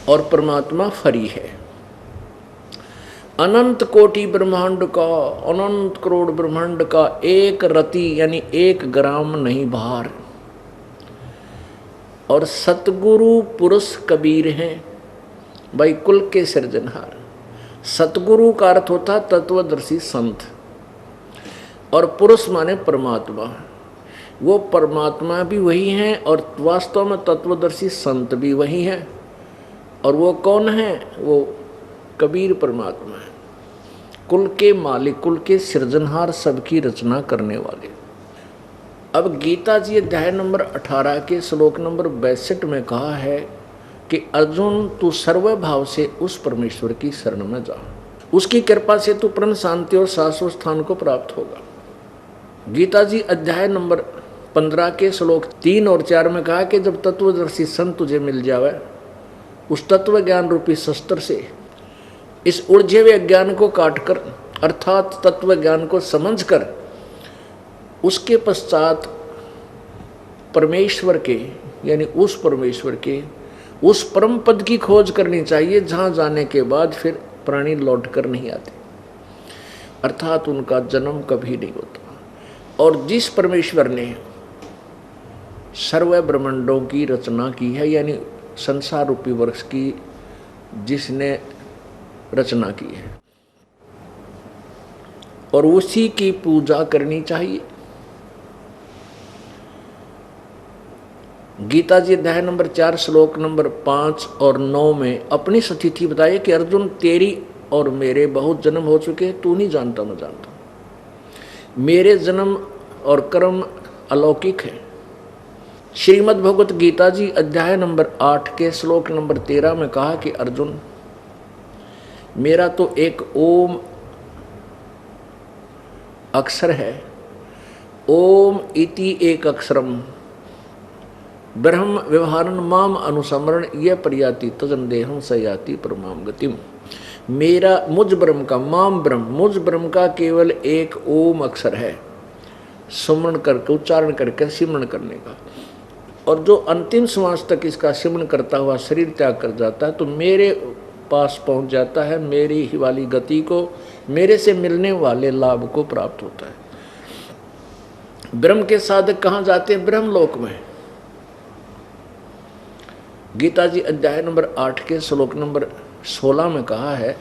और परमात्मा फरी है। अनंत कोटि ब्रह्मांड का, अनंत करोड़ ब्रह्मांड का एक रति यानी 1 ग्राम नहीं भार। और सतगुरु पुरुष कबीर हैं भाई कुल के सृजनहार। सतगुरु का अर्थ होता तत्वदर्शी संत, और पुरुष माने परमात्मा। वो परमात्मा भी वही हैं और वास्तव में तत्वदर्शी संत भी वही हैं। और वो कौन है? वो कबीर परमात्मा है, कुल के मालिक, कुल के सृजनहार, सबकी रचना करने वाले। अब गीता जी अध्याय नंबर 18 के श्लोक नंबर 62 में कहा है कि अर्जुन तू सर्वभाव से उस परमेश्वर की शरण में जा, उसकी कृपा से तू परम शांति और शाश्वत स्थान को प्राप्त होगा। गीता जी अध्याय नंबर 15 के श्लोक 3 और 4 में कहा कि जब तत्वदर्शी संत तुझे मिल जावे, उस तत्व ज्ञान रूपी शस्त्र से इस उलझे हुए अज्ञान को काटकर, अर्थात तत्व ज्ञान को समझकर, उसके पश्चात परमेश्वर के यानी उस परमेश्वर के उस परम पद की खोज करनी चाहिए, जहाँ जाने के बाद फिर प्राणी लौट कर नहीं आते, अर्थात उनका जन्म कभी नहीं होता। और जिस परमेश्वर ने सर्व ब्रह्मांडों की रचना की है, यानी संसार रूपी वृक्ष की जिसने रचना की है, और उसी की पूजा करनी चाहिए। गीता जी अध्याय नंबर 4 श्लोक नंबर 5 और 9 में अपनी स्थिति बताई कि अर्जुन तेरी और मेरे बहुत जन्म हो चुके, तू नहीं जानता, मैं जानता हूं। मेरे जन्म और कर्म अलौकिक है। श्रीमद् भगवत गीता जी अध्याय नंबर 8 के श्लोक नंबर 13 में कहा कि अर्जुन मेरा तो एक ओम अक्षर है, ओम इति एक अक्षरम ब्रह्म व्यवहारन माम अनुसमरण यह प्रयाति तजन देहम सयाति परमाम गतिम। मेरा मुझ ब्रह्म का, माम ब्रह्म, मुझ ब्रह्म का केवल एक ओम अक्षर है, सुमरण करके, उच्चारण करके सिमरण करने का। और जो अंतिम श्वास तक इसका सिमरण करता हुआ शरीर त्याग कर जाता है तो मेरे पास पहुंच जाता है, मेरी ही वाली गति को, मेरे से मिलने वाले लाभ को प्राप्त होता है। ब्रह्म के साधक कहाँ जाते हैं? ब्रह्मलोक में। गीता जी अध्याय नंबर 8 के श्लोक नंबर 16 में कहा है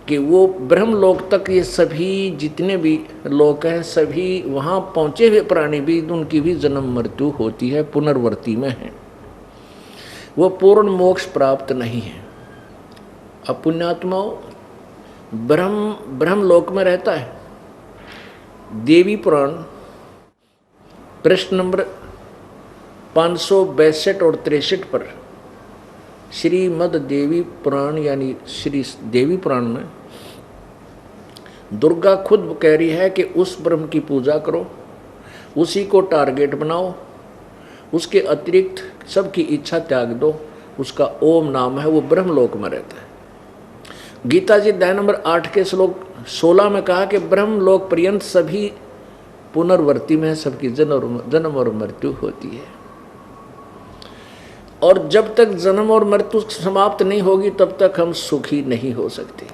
कि वो ब्रह्मलोक तक ये सभी जितने भी लोक हैं, सभी वहाँ पहुँचे हुए प्राणी भी, उनकी भी जन्म मृत्यु होती है, पुनर्वर्ती में है, वो पूर्ण मोक्ष प्राप्त नहीं है। अब पुण्यात्माओं, ब्रह्मलोक में रहता है। देवी पुराण प्रश्न नंबर 562 और 63 पर श्रीमद् देवी पुराण यानी श्री देवी पुराण में दुर्गा खुद कह रही है कि उस ब्रह्म की पूजा करो, उसी को टारगेट बनाओ, उसके अतिरिक्त सबकी इच्छा त्याग दो। उसका ओम नाम है, वो ब्रह्मलोक में रहता है। गीता जी अध्याय नंबर 8 के श्लोक 16 में कहा कि ब्रह्मलोक पर्यंत सभी पुनर्वर्ती में, सबकी जन्म और मृत्यु होती है। और जब तक जन्म और मृत्यु समाप्त नहीं होगी तब तक हम सुखी नहीं हो सकते।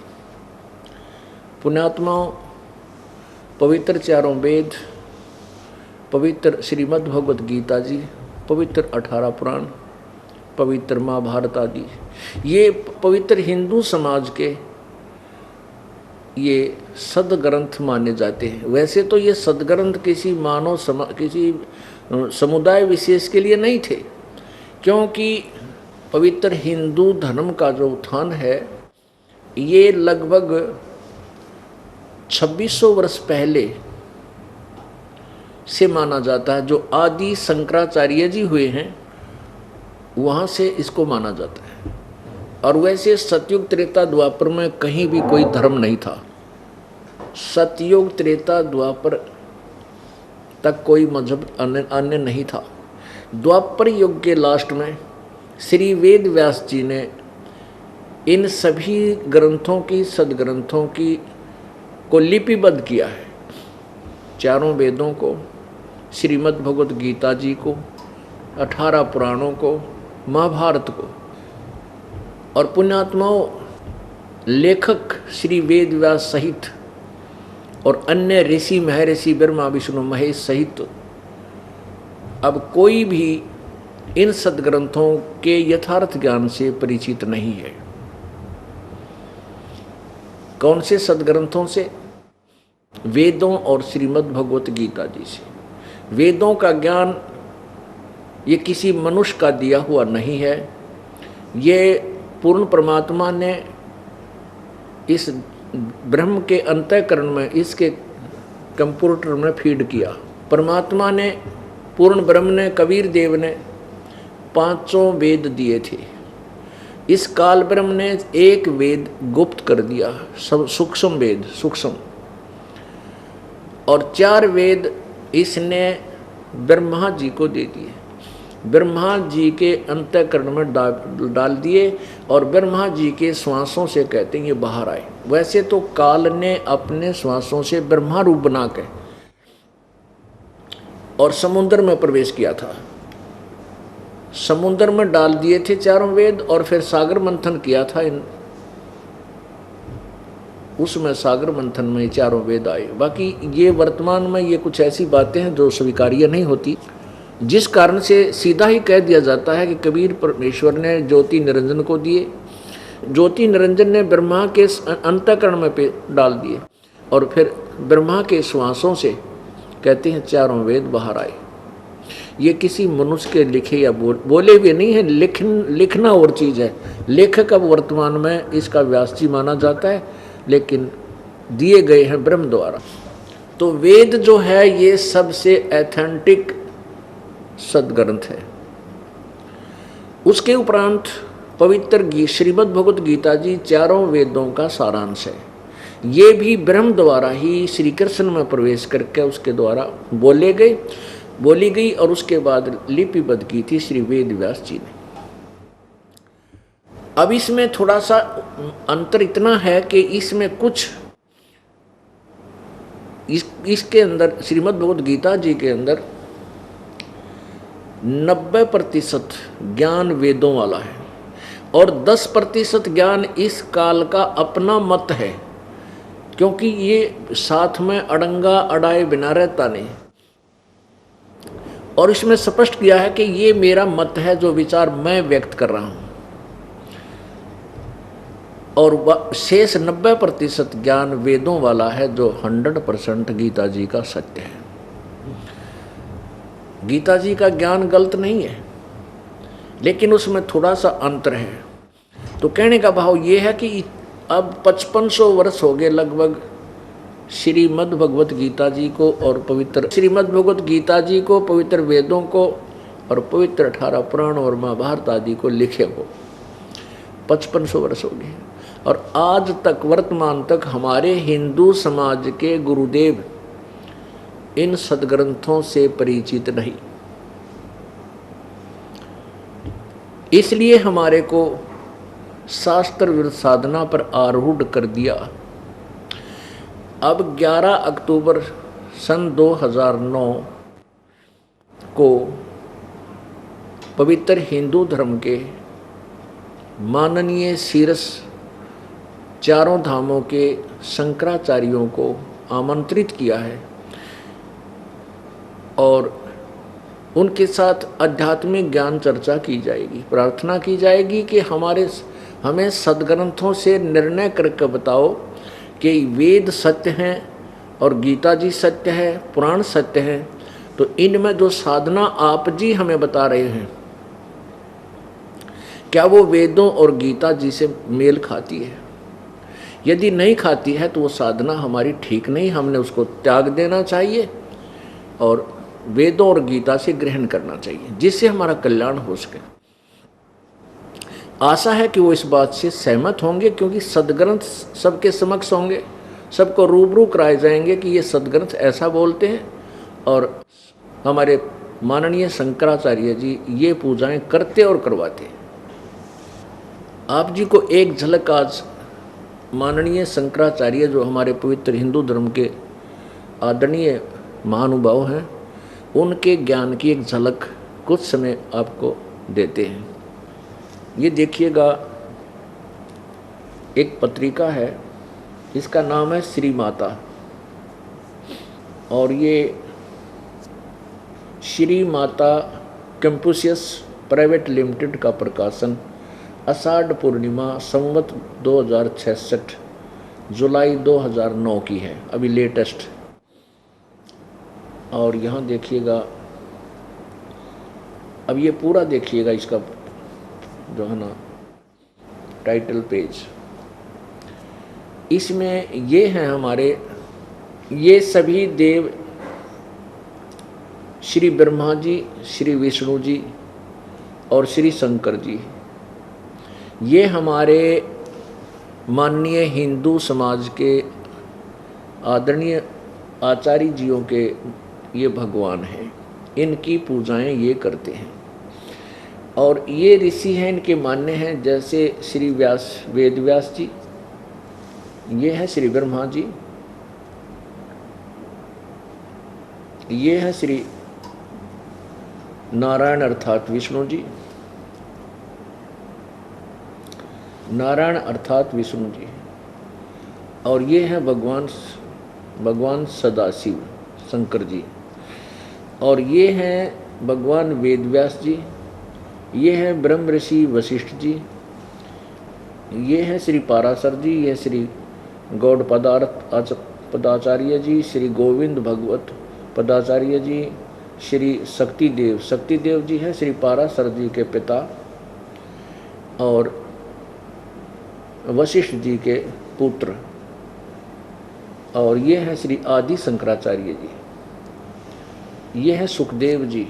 पुण्यात्माओं, पवित्र चारों वेद, पवित्र श्रीमद् भगवत गीता जी, पवित्र 18 पुराण, पवित्र महाभारत आदि, ये पवित्र हिंदू समाज के ये सदग्रंथ माने जाते हैं। वैसे तो ये सदग्रंथ किसी किसी समुदाय विशेष के लिए नहीं थे, क्योंकि पवित्र हिंदू धर्म का जो उत्थान है ये लगभग 2600 वर्ष पहले से माना जाता है। जो आदि शंकराचार्य जी हुए हैं वहाँ से इसको माना जाता है। और वैसे सतयुग त्रेता द्वापर में कहीं भी कोई धर्म नहीं था। सतयुग त्रेता द्वापर तक कोई मजहब अन्य नहीं था। द्वापर युग के लास्ट में श्री वेद व्यास जी ने इन सभी ग्रंथों की, सदग्रंथों की को लिपिबद्ध किया है। चारों वेदों को, श्रीमद् भगवत गीता जी को, 18 पुराणों को, महाभारत को, और पुण्यात्माओं लेखक श्री वेद व्यास सहित और अन्य ऋषि महर्षि ब्रह्मा विष्णु महेश सहित अब कोई भी इन सदग्रंथों के यथार्थ ज्ञान से परिचित नहीं है। कौन से सदग्रंथों से? वेदों और श्रीमद् भगवत गीता जी से। वेदों का ज्ञान ये किसी मनुष्य का दिया हुआ नहीं है, ये पूर्ण परमात्मा ने इस ब्रह्म के अंतःकरण में, इसके कंप्यूटर में फीड किया। परमात्मा ने, पूर्ण ब्रह्म ने, कबीर देव ने 5 वेद दिए थे। इस काल ब्रह्म ने एक वेद गुप्त कर दिया, सब सूक्ष्म वेद, सूक्ष्म, और 4 वेद इसने ब्रह्मा जी को दे दिए। ब्रह्मा जी के अंतःकरण में डाल दिए और ब्रह्मा जी के श्वासों से कहते हैं ये बाहर आए। वैसे तो काल ने अपने श्वासों से ब्रह्मा रूप बना के और समुद्र में प्रवेश किया था। समुद्र में डाल दिए थे 4 वेद और फिर सागर मंथन किया था। उसमें सागर मंथन में 4 वेद आए। बाकी ये वर्तमान में ये कुछ ऐसी बातें हैं जो स्वीकार्य नहीं होती, जिस कारण से सीधा ही कह दिया जाता है कि कबीर परमेश्वर ने ज्योति निरंजन को दिए, ज्योति निरंजन ने ब्रह्मा के अंतःकरण में पे डाल दिए और फिर ब्रह्मा के श्वासों से कहते हैं 4 वेद बाहर आए। ये किसी मनुष्य के लिखे या बोले हुए नहीं है। लिखना और चीज़ है। लेखक अब वर्तमान में इसका व्यास जी माना जाता है, लेकिन दिए गए हैं ब्रह्म द्वारा। तो वेद जो है ये सबसे ऑथेंटिक सदग्रंथ है। उसके उपरांत पवित्र श्रीमद् भगवत गीता जी 4 वेदों का सारांश है। ये भी ब्रह्म द्वारा ही श्री कृष्ण में प्रवेश करके उसके द्वारा बोली गई और उसके बाद लिपिबद्ध की थी श्री वेद व्यास जी ने। अब इसमें थोड़ा सा अंतर इतना है कि इसमें कुछ इसके अंदर श्रीमद् भगवत गीता जी के अंदर 90% ज्ञान वेदों वाला है और 10% ज्ञान इस काल का अपना मत है, क्योंकि ये साथ में अड़ंगा अड़ाए बिना रहता नहीं। और इसमें स्पष्ट किया है कि ये मेरा मत है, जो विचार मैं व्यक्त कर रहा हूं, और शेष 90% ज्ञान वेदों वाला है, जो 100% गीता जी का सत्य है। गीता जी का ज्ञान गलत नहीं है, लेकिन उसमें थोड़ा सा अंतर है। तो कहने का भाव ये है कि अब 5500 वर्ष हो गए लगभग श्रीमद् भगवत गीता जी को और पवित्र श्रीमद् भगवत गीता जी को, पवित्र वेदों को और पवित्र 18 पुराण और महाभारत आदि को लिखे को 5500 वर्ष हो गए, और आज तक वर्तमान तक हमारे हिंदू समाज के गुरुदेव इन सदग्रंथों से परिचित नहीं। इसलिए हमारे को शास्त्र विरुद्ध साधना पर आरूढ़ कर दिया। अब 11 अक्टूबर सन 2009 को पवित्र हिंदू धर्म के माननीय शीर्ष 4 धामों के शंकराचार्यों को आमंत्रित किया है और उनके साथ आध्यात्मिक ज्ञान चर्चा की जाएगी। प्रार्थना की जाएगी कि हमें सदग्रंथों से निर्णय करके बताओ कि वेद सत्य हैं और गीता जी सत्य है, पुराण सत्य है, तो इनमें जो साधना आप जी हमें बता रहे हैं, क्या वो वेदों और गीता जी से मेल खाती है? यदि नहीं खाती है तो वो साधना हमारी ठीक नहीं, हमने उसको त्याग देना चाहिए और वेदों और गीता से ग्रहण करना चाहिए, जिससे हमारा कल्याण हो सके। आशा है कि वो इस बात से सहमत होंगे, क्योंकि सदग्रंथ सबके समक्ष होंगे, सबको रूबरू कराए जाएंगे कि ये सदग्रंथ ऐसा बोलते हैं और हमारे माननीय शंकराचार्य जी ये पूजाएं करते और करवाते। आप जी को एक झलक आज माननीय शंकराचार्य जो हमारे पवित्र हिंदू धर्म के आदरणीय महानुभाव हैं, उनके ज्ञान की एक झलक कुछ समय आपको देते हैं। ये देखिएगा, एक पत्रिका है, इसका नाम है श्री माता, और ये Shri Mata Confucius private limited का प्रकाशन आषाढ़ पूर्णिमा संवत 2066 जुलाई 2009 की है, अभी लेटेस्ट। और यहाँ देखिएगा, अब ये पूरा देखिएगा, इसका जो है ना टाइटल पेज, इसमें ये हैं हमारे, ये सभी देव श्री ब्रह्मा जी, श्री विष्णु जी और श्री शंकर जी, ये हमारे माननीय हिंदू समाज के आदरणीय आचार्य जियों के ये भगवान हैं। इनकी पूजाएं ये करते हैं। और ये ऋषि हैं, इनके मान्य हैं, जैसे श्री व्यास, वेद व्यास जी, ये है श्री ब्रह्मा जी, ये है श्री नारायण अर्थात विष्णु जी, नारायण अर्थात विष्णु जी, और ये है भगवान सदाशिव शंकर जी, और ये हैं भगवान वेदव्यास जी, ये हैं ब्रह्म ऋषि वशिष्ठ जी, ये हैं श्री पाराशर जी, ये श्री गौड़ पदाचार्य जी, श्री गोविंद भगवत पदाचार्य जी, श्री शक्तिदेव जी हैं श्री पाराशर जी के पिता और वशिष्ठ जी के पुत्र, और ये हैं श्री आदि शंकराचार्य जी, ये हैं सुखदेव जी,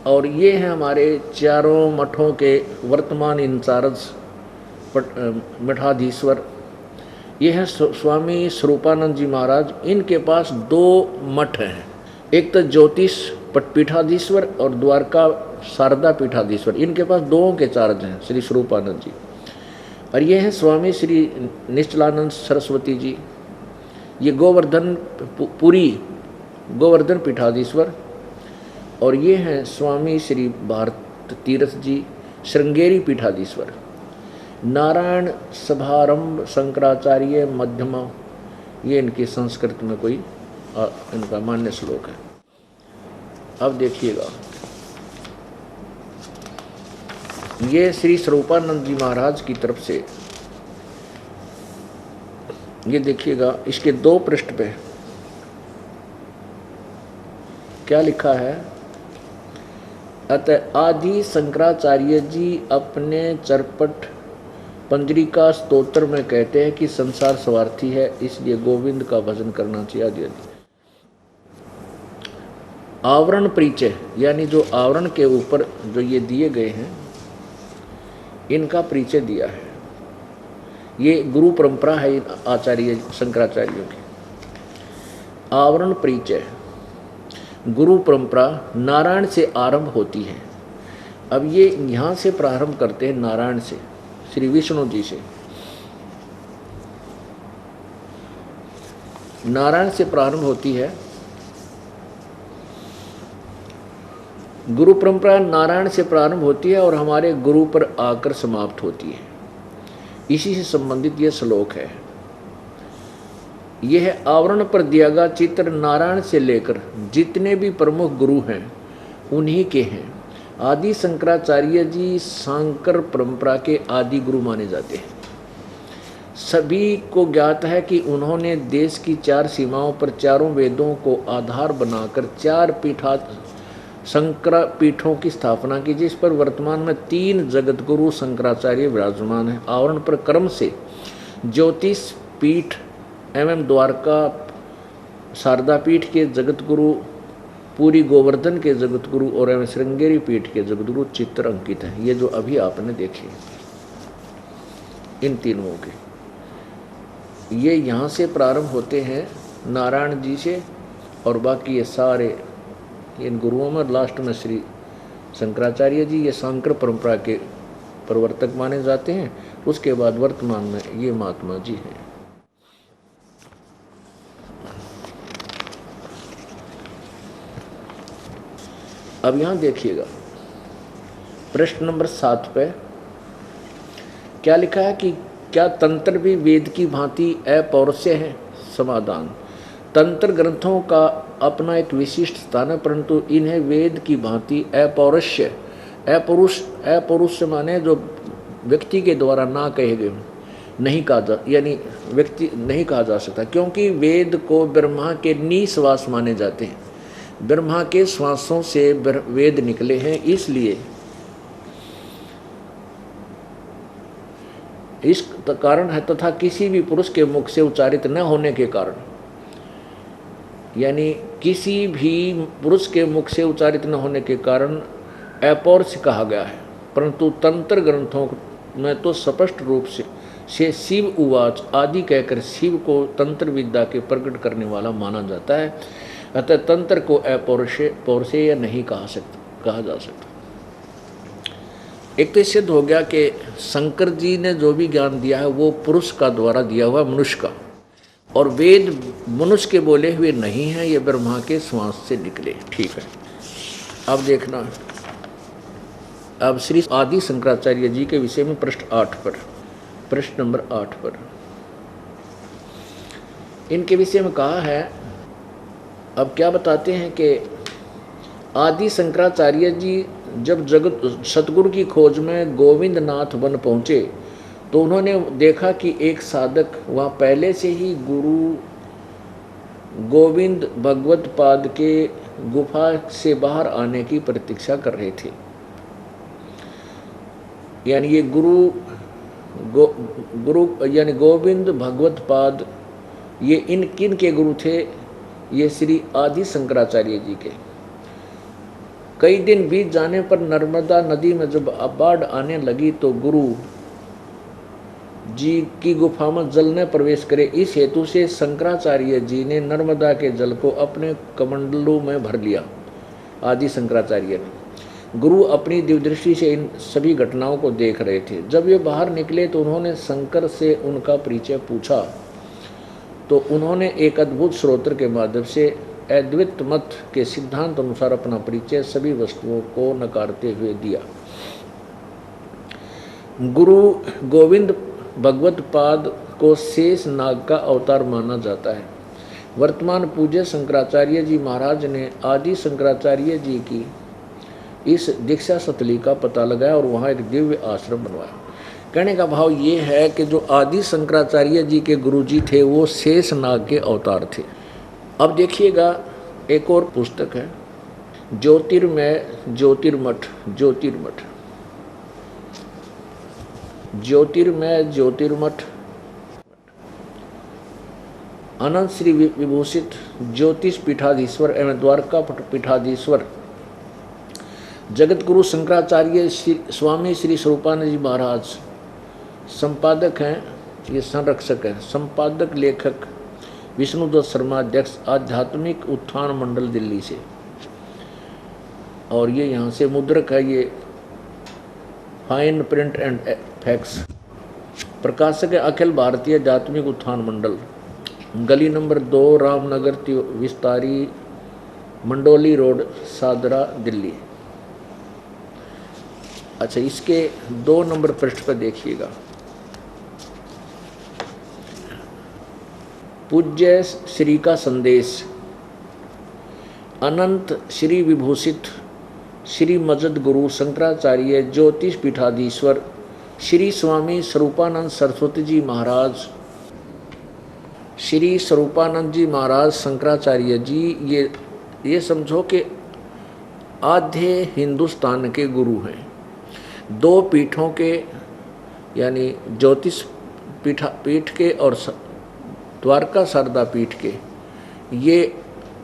और ये हैं हमारे चारों मठों के वर्तमान इंचार्ज मठाधीश्वर, ये हैं स्वामी स्वरूपानंद जी महाराज। इनके पास 2 मठ हैं, एक तो ज्योतिष पीठाधीश्वर और द्वारका शारदा पीठाधीश्वर, इनके पास 2 के चार्ज हैं श्री स्वरूपानंद जी। और ये हैं स्वामी श्री निश्चलानंद सरस्वती जी, ये गोवर्धन पीठाधीश्वर, और ये हैं स्वामी श्री भारत तीर्थ जी श्रृंगेरी पीठाधीश्वर। नारायण सभारंभ शंकराचार्य मध्यमा, ये इनकी संस्कृत में कोई इनका मान्य श्लोक है। अब देखिएगा, ये श्री स्वरूपानंद जी महाराज की तरफ से, ये देखिएगा, इसके 2 पृष्ठ पे क्या लिखा है। अतः आदि शंकराचार्य जी अपने चरपट पंजरिका स्तोत्र में कहते हैं कि संसार स्वार्थी है, इसलिए गोविंद का भजन करना चाहिए आदि आदि। आवरण परिचय, यानी जो आवरण के ऊपर जो ये दिए गए हैं, इनका परिचय दिया है। ये गुरु परंपरा है आचार्य शंकराचार्यों की। आवरण परिचय, गुरु परंपरा नारायण से आरंभ होती है। अब ये यहाँ से प्रारंभ करते हैं, नारायण से, श्री विष्णु जी से, नारायण से प्रारंभ होती है। गुरु परंपरा नारायण से प्रारंभ होती है और हमारे गुरु पर आकर समाप्त होती है। इसी से संबंधित यह श्लोक है। यह आवरण पर दिया गया चित्र नारायण से लेकर जितने भी प्रमुख गुरु हैं उन्हीं के हैं। आदि शंकराचार्य जी शांकर परंपरा के आदि गुरु माने जाते हैं। सभी को ज्ञात है कि उन्होंने देश की 4 सीमाओं पर चारों वेदों को आधार बनाकर 4 शंकर पीठों की स्थापना की, जिस पर वर्तमान में 3 जगत गुरु शंकराचार्य विराजमान हैं। आवरण पर क्रम से ज्योतिष पीठ एवं द्वारका शारदा पीठ के जगत गुरु, पूरी गोवर्धन के जगत गुरु और एवं श्रृंगेरी पीठ के जगत गुरु चित्र अंकित हैं। ये जो अभी आपने देखे इन तीनों के, ये यहाँ से प्रारंभ होते हैं नारायण जी से, और बाकी ये सारे इन गुरुओं में लास्ट में श्री शंकराचार्य जी ये शांकर परंपरा के प्रवर्तक माने जाते हैं। उसके बाद वर्तमान में ये महात्मा जी हैं। अब यहाँ देखिएगा प्रश्न नंबर 7 पे क्या लिखा है कि क्या तंत्र भी वेद की भांति अपौरुषेय है? समाधान, तंत्र ग्रंथों का अपना एक विशिष्ट स्थान है, परंतु इन्हें वेद की भांति अपौरुषेय, अपौरुष माने जो व्यक्ति के द्वारा ना कहे गए नहीं कहा जा, यानी व्यक्ति नहीं कहा जा सकता, क्योंकि वेद को ब्रह्मा के निश्वास माने जाते हैं। ब्रह्मा के श्वासों से वेद निकले हैं, इसलिए इस कारण है, तथा किसी भी पुरुष के मुख से उच्चारित न होने के कारण, यानी किसी भी पुरुष के मुख से उच्चारित न होने के कारण अपौरुष कहा गया है। परंतु तंत्र ग्रंथों में तो स्पष्ट रूप से शिव उवाच आदि कहकर शिव को तंत्र विद्या के प्रकट करने वाला माना जाता है। अतः तंत्र को अपौरुषेय नहीं कहा जा सकता। एक तो सिद्ध हो गया कि शंकर जी ने जो भी ज्ञान दिया है वो पुरुष का द्वारा दिया हुआ मनुष्य का, और वेद मनुष्य के बोले हुए नहीं हैं, ये ब्रह्मा के श्वास से निकले। ठीक है, अब देखना, अब श्री आदि शंकराचार्य जी के विषय में प्रश्न नंबर 8 पर इनके विषय में कहा है। अब क्या बताते हैं कि आदि शंकराचार्य जी जब जगत सतगुरु की खोज में गोविंद नाथ वन पहुँचे तो उन्होंने देखा कि एक साधक वहाँ पहले से ही गुरु गोविंद भगवत पाद के गुफा से बाहर आने की प्रतीक्षा कर रहे थे। यानी ये गुरु यानी गोविंद भगवत पाद ये इन किन के गुरु थे? ये श्री आदि शंकराचार्य जी के। कई दिन बीत जाने पर नर्मदा नदी में जब बाढ़ आने लगी तो गुरु जी की गुफा में जल ने प्रवेश करे, इस हेतु से शंकराचार्य जी ने नर्मदा के जल को अपने कमंडलों में भर लिया। आदि शंकराचार्य ने, गुरु अपनी दिव्यदृष्टि से इन सभी घटनाओं को देख रहे थे। जब ये बाहर निकले तो उन्होंने शंकर से उनका परिचय पूछा, तो उन्होंने एक अद्भुत स्रोत्र के माध्यम से अद्वैत मत के सिद्धांत अनुसार अपना परिचय सभी वस्तुओं को नकारते हुए दिया। गुरु गोविंद भगवत पाद को शेष नाग का अवतार माना जाता है। वर्तमान पूज्य शंकराचार्य जी महाराज ने आदि शंकराचार्य जी की इस दीक्षा सतली का पता लगाया और वहाँ एक दिव्य आश्रम बनवाया। कहने का भाव ये है कि जो आदि शंकराचार्य जी के गुरु जी थे वो शेष नाग के अवतार थे। अब देखिएगा, एक और पुस्तक है ज्योतिर्मय ज्योतिर्मठ ज्योतिर्मठ अनंत श्री विभूषित ज्योतिष पीठाधीश्वर एवं द्वारका पीठाधीश्वर जगत गुरु शंकराचार्य स्वामी श्री स्वरूपानंद जी महाराज संपादक हैं, ये संरक्षक हैं। संपादक लेखक विष्णुदत्त शर्मा, अध्यक्ष आध्यात्मिक उत्थान मंडल दिल्ली से, और ये यहाँ से मुद्रक है, ये फाइन प्रिंट एंड फैक्स। प्रकाशक है अखिल भारतीय आध्यात्मिक उत्थान मंडल, गली नंबर 2 रामनगर विस्तारी, मंडोली रोड, सादरा, दिल्ली। अच्छा, इसके 2 नंबर पृष्ठ पर देखिएगा, पूज्य श्री का संदेश। अनंत श्री विभूषित श्री मजद गुरु शंकराचार्य ज्योतिष पीठाधीश्वर श्री स्वामी स्वरूपानंद सरस्वती जी महाराज, श्री स्वरूपानंद जी महाराज शंकराचार्य जी, ये समझो कि आधे हिंदुस्तान के गुरु हैं। 2 पीठों के, यानी ज्योतिष पीठ के और द्वारका शारदा पीठ के ये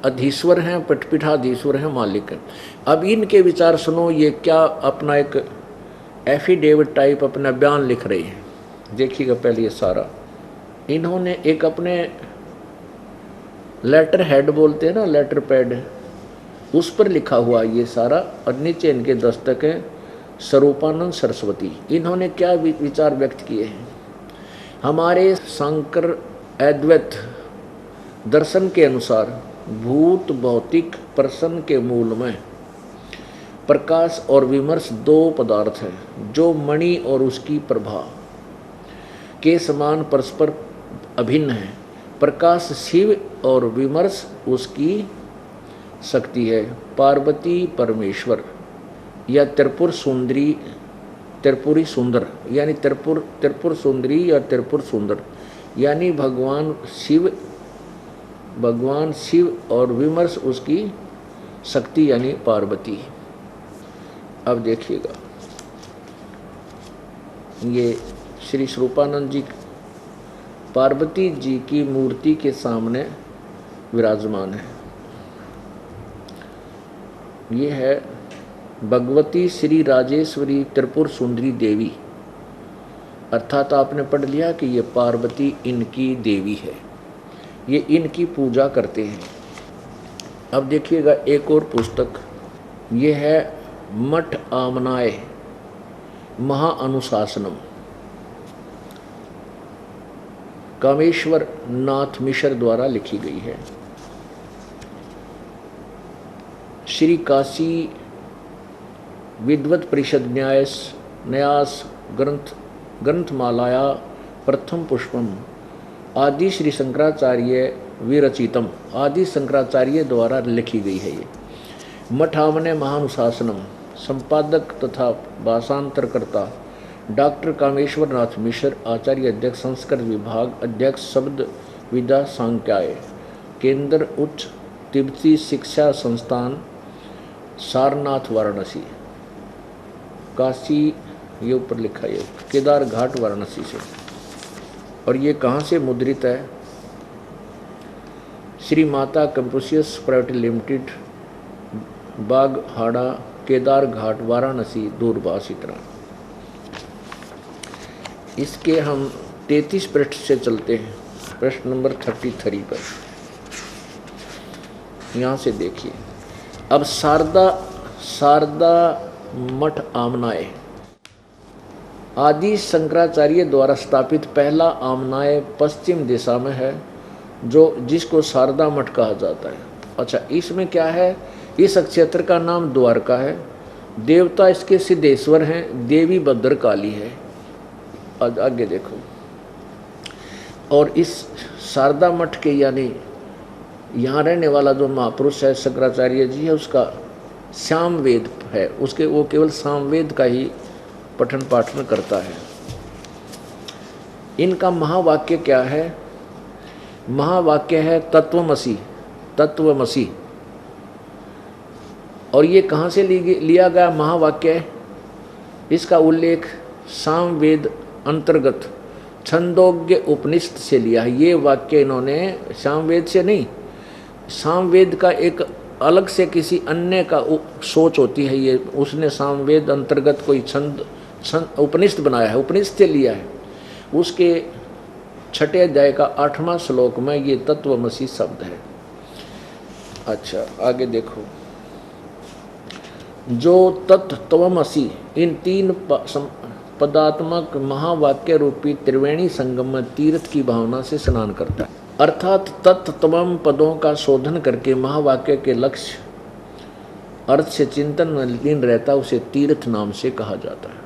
अधीश्वर हैं, पीठाधीश्वर हैं, मालिक हैं। अब इनके विचार सुनो, ये क्या अपना एक एफिडेविट टाइप अपना बयान लिख रहे हैं। देखिएगा पहले ये सारा, इन्होंने एक अपने लेटर हेड बोलते हैं ना, लेटर पैड, उस पर लिखा हुआ ये सारा, और नीचे इनके दस्तक है स्वरूपानंद सरस्वती। इन्होंने क्या विचार व्यक्त किए हैं? हमारे शंकर अद्वैत दर्शन के अनुसार भूत भौतिक प्रसन्न के मूल में प्रकाश और विमर्श दो पदार्थ हैं जो मणि और उसकी प्रभा के समान परस्पर अभिन्न है। प्रकाश शिव और विमर्श उसकी शक्ति है। पार्वती परमेश्वर या त्रिपुर सुंदरी, त्रिपुरी सुंदर यानी त्रिपुर सुंदरी या त्रिपुर सुंदर यानी भगवान शिव और विमर्श उसकी शक्ति यानी पार्वती। अब देखिएगा, ये श्री स्वरूपानंद जी पार्वती जी की मूर्ति के सामने विराजमान है। ये है भगवती श्री राजेश्वरी त्रिपुर सुंदरी देवी, अर्थात आपने पढ़ लिया कि ये पार्वती इनकी देवी है, ये इनकी पूजा करते हैं। अब देखिएगा एक और पुस्तक, ये है मठ आमनाय महाअनुशासनम, कामेश्वर नाथ मिश्र द्वारा लिखी गई है। श्री काशी विद्वत परिषद न्यास ग्रंथमालाया प्रथम पुष्पम आदि श्री शंकराचार्य विरचितम, आदि शंकराचार्य द्वारा लिखी गई है। ये मठामने महानुशासनम, संपादक तथा भाषांतरकर्ता डॉक्टर कामेश्वर नाथ मिश्र, आचार्य अध्यक्ष संस्कृत विभाग, अध्यक्ष शब्द विद्या सांख्याय केंद्र, उच्च तिब्बती शिक्षा संस्थान सारनाथ वाराणसी, काशी, ये ऊपर लिखा है केदार घाट वाराणसी से। और ये कहाँ से मुद्रित है? Shri Mata Confucius private limited, बागहाड़ा, Kedar घाट वाराणसी, दूरभाष। इतना। इसके हम 33 पृष्ठ से चलते हैं, प्रश्न नंबर 33 पर। यहाँ से देखिए, अब शारदा मठ आमनाय आदि शंकराचार्य द्वारा स्थापित पहला आमनाय पश्चिम दिशा में है, जिसको शारदा मठ कहा जाता है। अच्छा, इसमें क्या है? इस क्षेत्र का नाम द्वारका है, देवता इसके सिद्धेश्वर हैं, देवी भद्रकाली है। आगे देखो, और इस शारदा मठ के यानी यहाँ रहने वाला जो महापुरुष है शंकराचार्य जी है, उसका सामवेद है, उसके वो केवल सामवेद का ही पठन पाठन करता है। इनका महावाक्य क्या है? महावाक्य है तत्वमसि, तत्वमसि। और ये कहाँ से लिया गया महावाक्य? इसका उल्लेख सामवेद अंतर्गत छंदोग्य उपनिषद से लिया है। ये वाक्य इन्होंने सामवेद से नहीं, सामवेद का एक अलग से किसी अन्य का सोच होती है, ये उसने सामवेद अंतर्गत कोई छंद उपनिषद बनाया है, उपनिषद से लिया है। उसके 6 अध्याय का 8वां श्लोक में ये तत्वमसि शब्द है। अच्छा, आगे देखो, जो तत्वमसि इन 3 पदात्मक महावाक्य रूपी त्रिवेणी संगम में तीर्थ की भावना से स्नान करता है, अर्थात तत्तम पदों का शोधन करके महावाक्य के लक्ष्य अर्थ से चिंतन में लीन रहता, उसे तीर्थ नाम से कहा जाता है।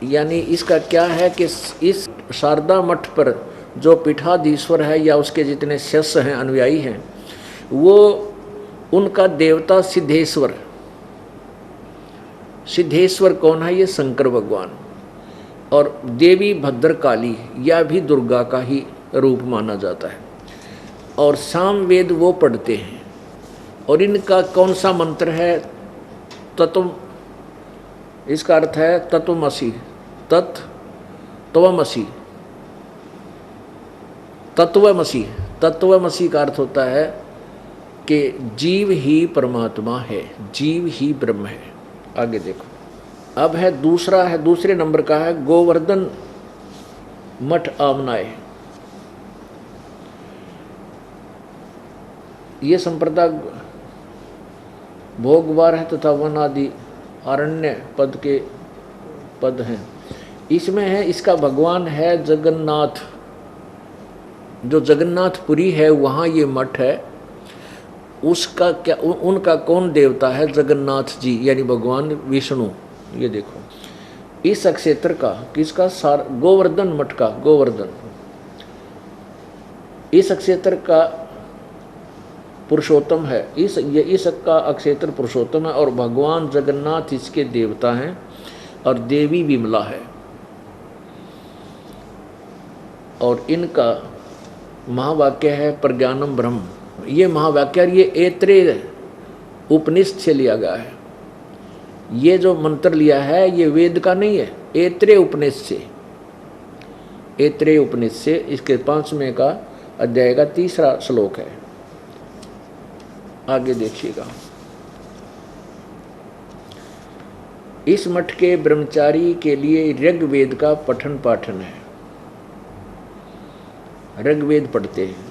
यानी इसका क्या है कि इस शारदा मठ पर जो पीठाधीश्वर है या उसके जितने शिष्य हैं, अनुयायी हैं, वो उनका देवता सिद्धेश्वर, सिद्धेश्वर कौन है? ये शंकर भगवान। और देवी भद्रकाली या भी दुर्गा का ही रूप माना जाता है। और सामवेद वो पढ़ते हैं। और इनका कौन सा मंत्र है? तत्व, इसका अर्थ है तत्वमसि, तत्वमसि, तत्वमसि। तत्वमसि का अर्थ होता है कि जीव ही परमात्मा है, जीव ही ब्रह्म है। आगे देखो, अब है दूसरे नंबर का है गोवर्धन मठ आमनाय। ये संप्रदाय भोग 12 तथा वन आदि आरण्य पद के पद हैं। इसमें है इसका भगवान है जगन्नाथ, जो जगन्नाथपुरी है वहाँ ये मठ है, उसका क्या उनका कौन देवता है? जगन्नाथ जी यानी भगवान विष्णु। ये देखो इस अक्षेत्र का किसका सार गोवर्धन मठ का, गोवर्धन इस अक्षेत्र का पुरुषोत्तम है, इसका अक्षेत्र पुरुषोत्तम है और भगवान जगन्नाथ इसके देवता हैं और देवी विमला है। और इनका महावाक्य है प्रज्ञानम ब्रह्म। ये महावाक्य ये ऐत्रेय उपनिषद से लिया गया है। ये जो मंत्र लिया है ये वेद का नहीं है, ऐत्रेय उपनिषद से, ऐत्रेय उपनिषद से। इसके 5वें का अध्याय का 3रा श्लोक है, आगे देखिएगा। इस मठ के ब्रह्मचारी के लिए ऋग्वेद का पठन पाठन है, ऋग्वेद पढ़ते हैं।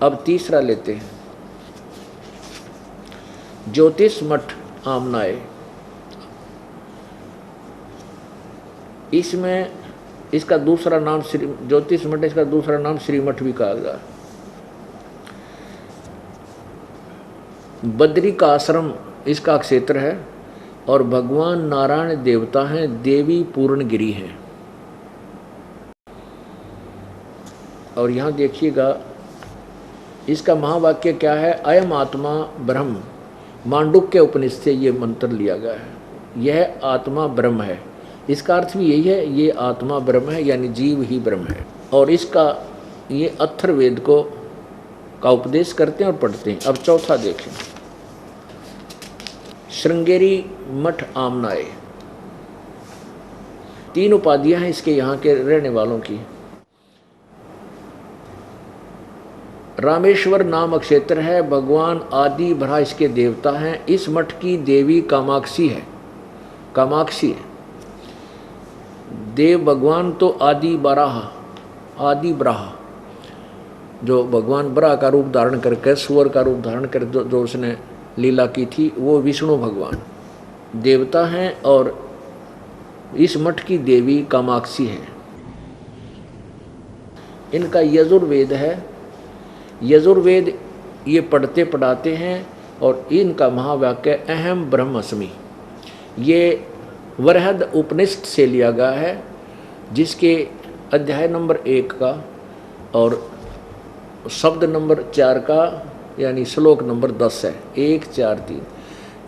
अब 3रा लेते हैं, ज्योतिष मठ आमनाए। इसमें इसका दूसरा नाम श्री ज्योतिष मठ, इसका दूसरा नाम श्रीमठ भी कहा गया। बद्री का आश्रम इसका क्षेत्र है और भगवान नारायण देवता हैं, देवी पूर्णगिरी हैं। और यहाँ देखिएगा इसका महावाक्य क्या है? अयम आत्मा ब्रह्म। मांडुक्य के उपनिषद से ये मंत्र लिया गया है। यह आत्मा ब्रह्म है, इसका अर्थ भी यही है, ये आत्मा ब्रह्म है यानी जीव ही ब्रह्म है। और इसका ये अथर्ववेद को का उपदेश करते हैं और पढ़ते हैं। अब 4था देखें, श्रृंगेरी मठ आमनाए। 3 उपाधियां हैं इसके यहाँ के रहने वालों की। रामेश्वर नाम क्षेत्र है, भगवान आदि भरा इसके देवता हैं। इस मठ की देवी कामाक्षी है, कामाक्षी है। देव भगवान तो आदि बराह, आदि ब्राह, जो भगवान बराह का रूप धारण करके सुअर का रूप धारण कर जो उसने लीला की थी, वो विष्णु भगवान देवता हैं। और इस मठ की देवी कामाक्षी है। इनका यजुर्वेद है, यजुर्वेद ये पढ़ते पढ़ाते हैं। और इनका महावाक्य अहम ब्रह्मस्मि, ये वरहद उपनिषद से लिया गया है, जिसके अध्याय नंबर 1 का और शब्द नंबर 4 का यानी श्लोक नंबर 10 है, 1, 4, 3।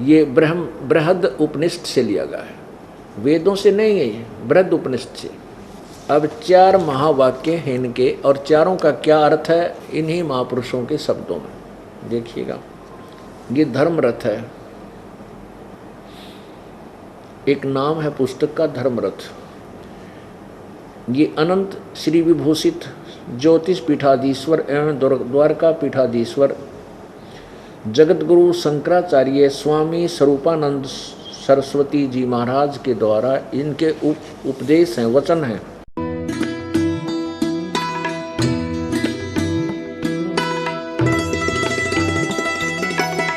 ये बृहद उपनिषद से लिया गया है, वेदों से नहीं है, ये बृहद उपनिषद से। अब 4 महावाक्य हैं इनके, और चारों का क्या अर्थ है इन्हीं महापुरुषों के शब्दों में देखिएगा। ये धर्म रथ है, एक नाम है पुस्तक का धर्म रथ। ये अनंत श्री विभूषित ज्योतिष पीठाधीश्वर एवं द्वारका पीठाधीश्वर जगत गुरु शंकराचार्य स्वामी स्वरूपानंद सरस्वती जी महाराज के द्वारा इनके उपदेश हैं, वचन हैं।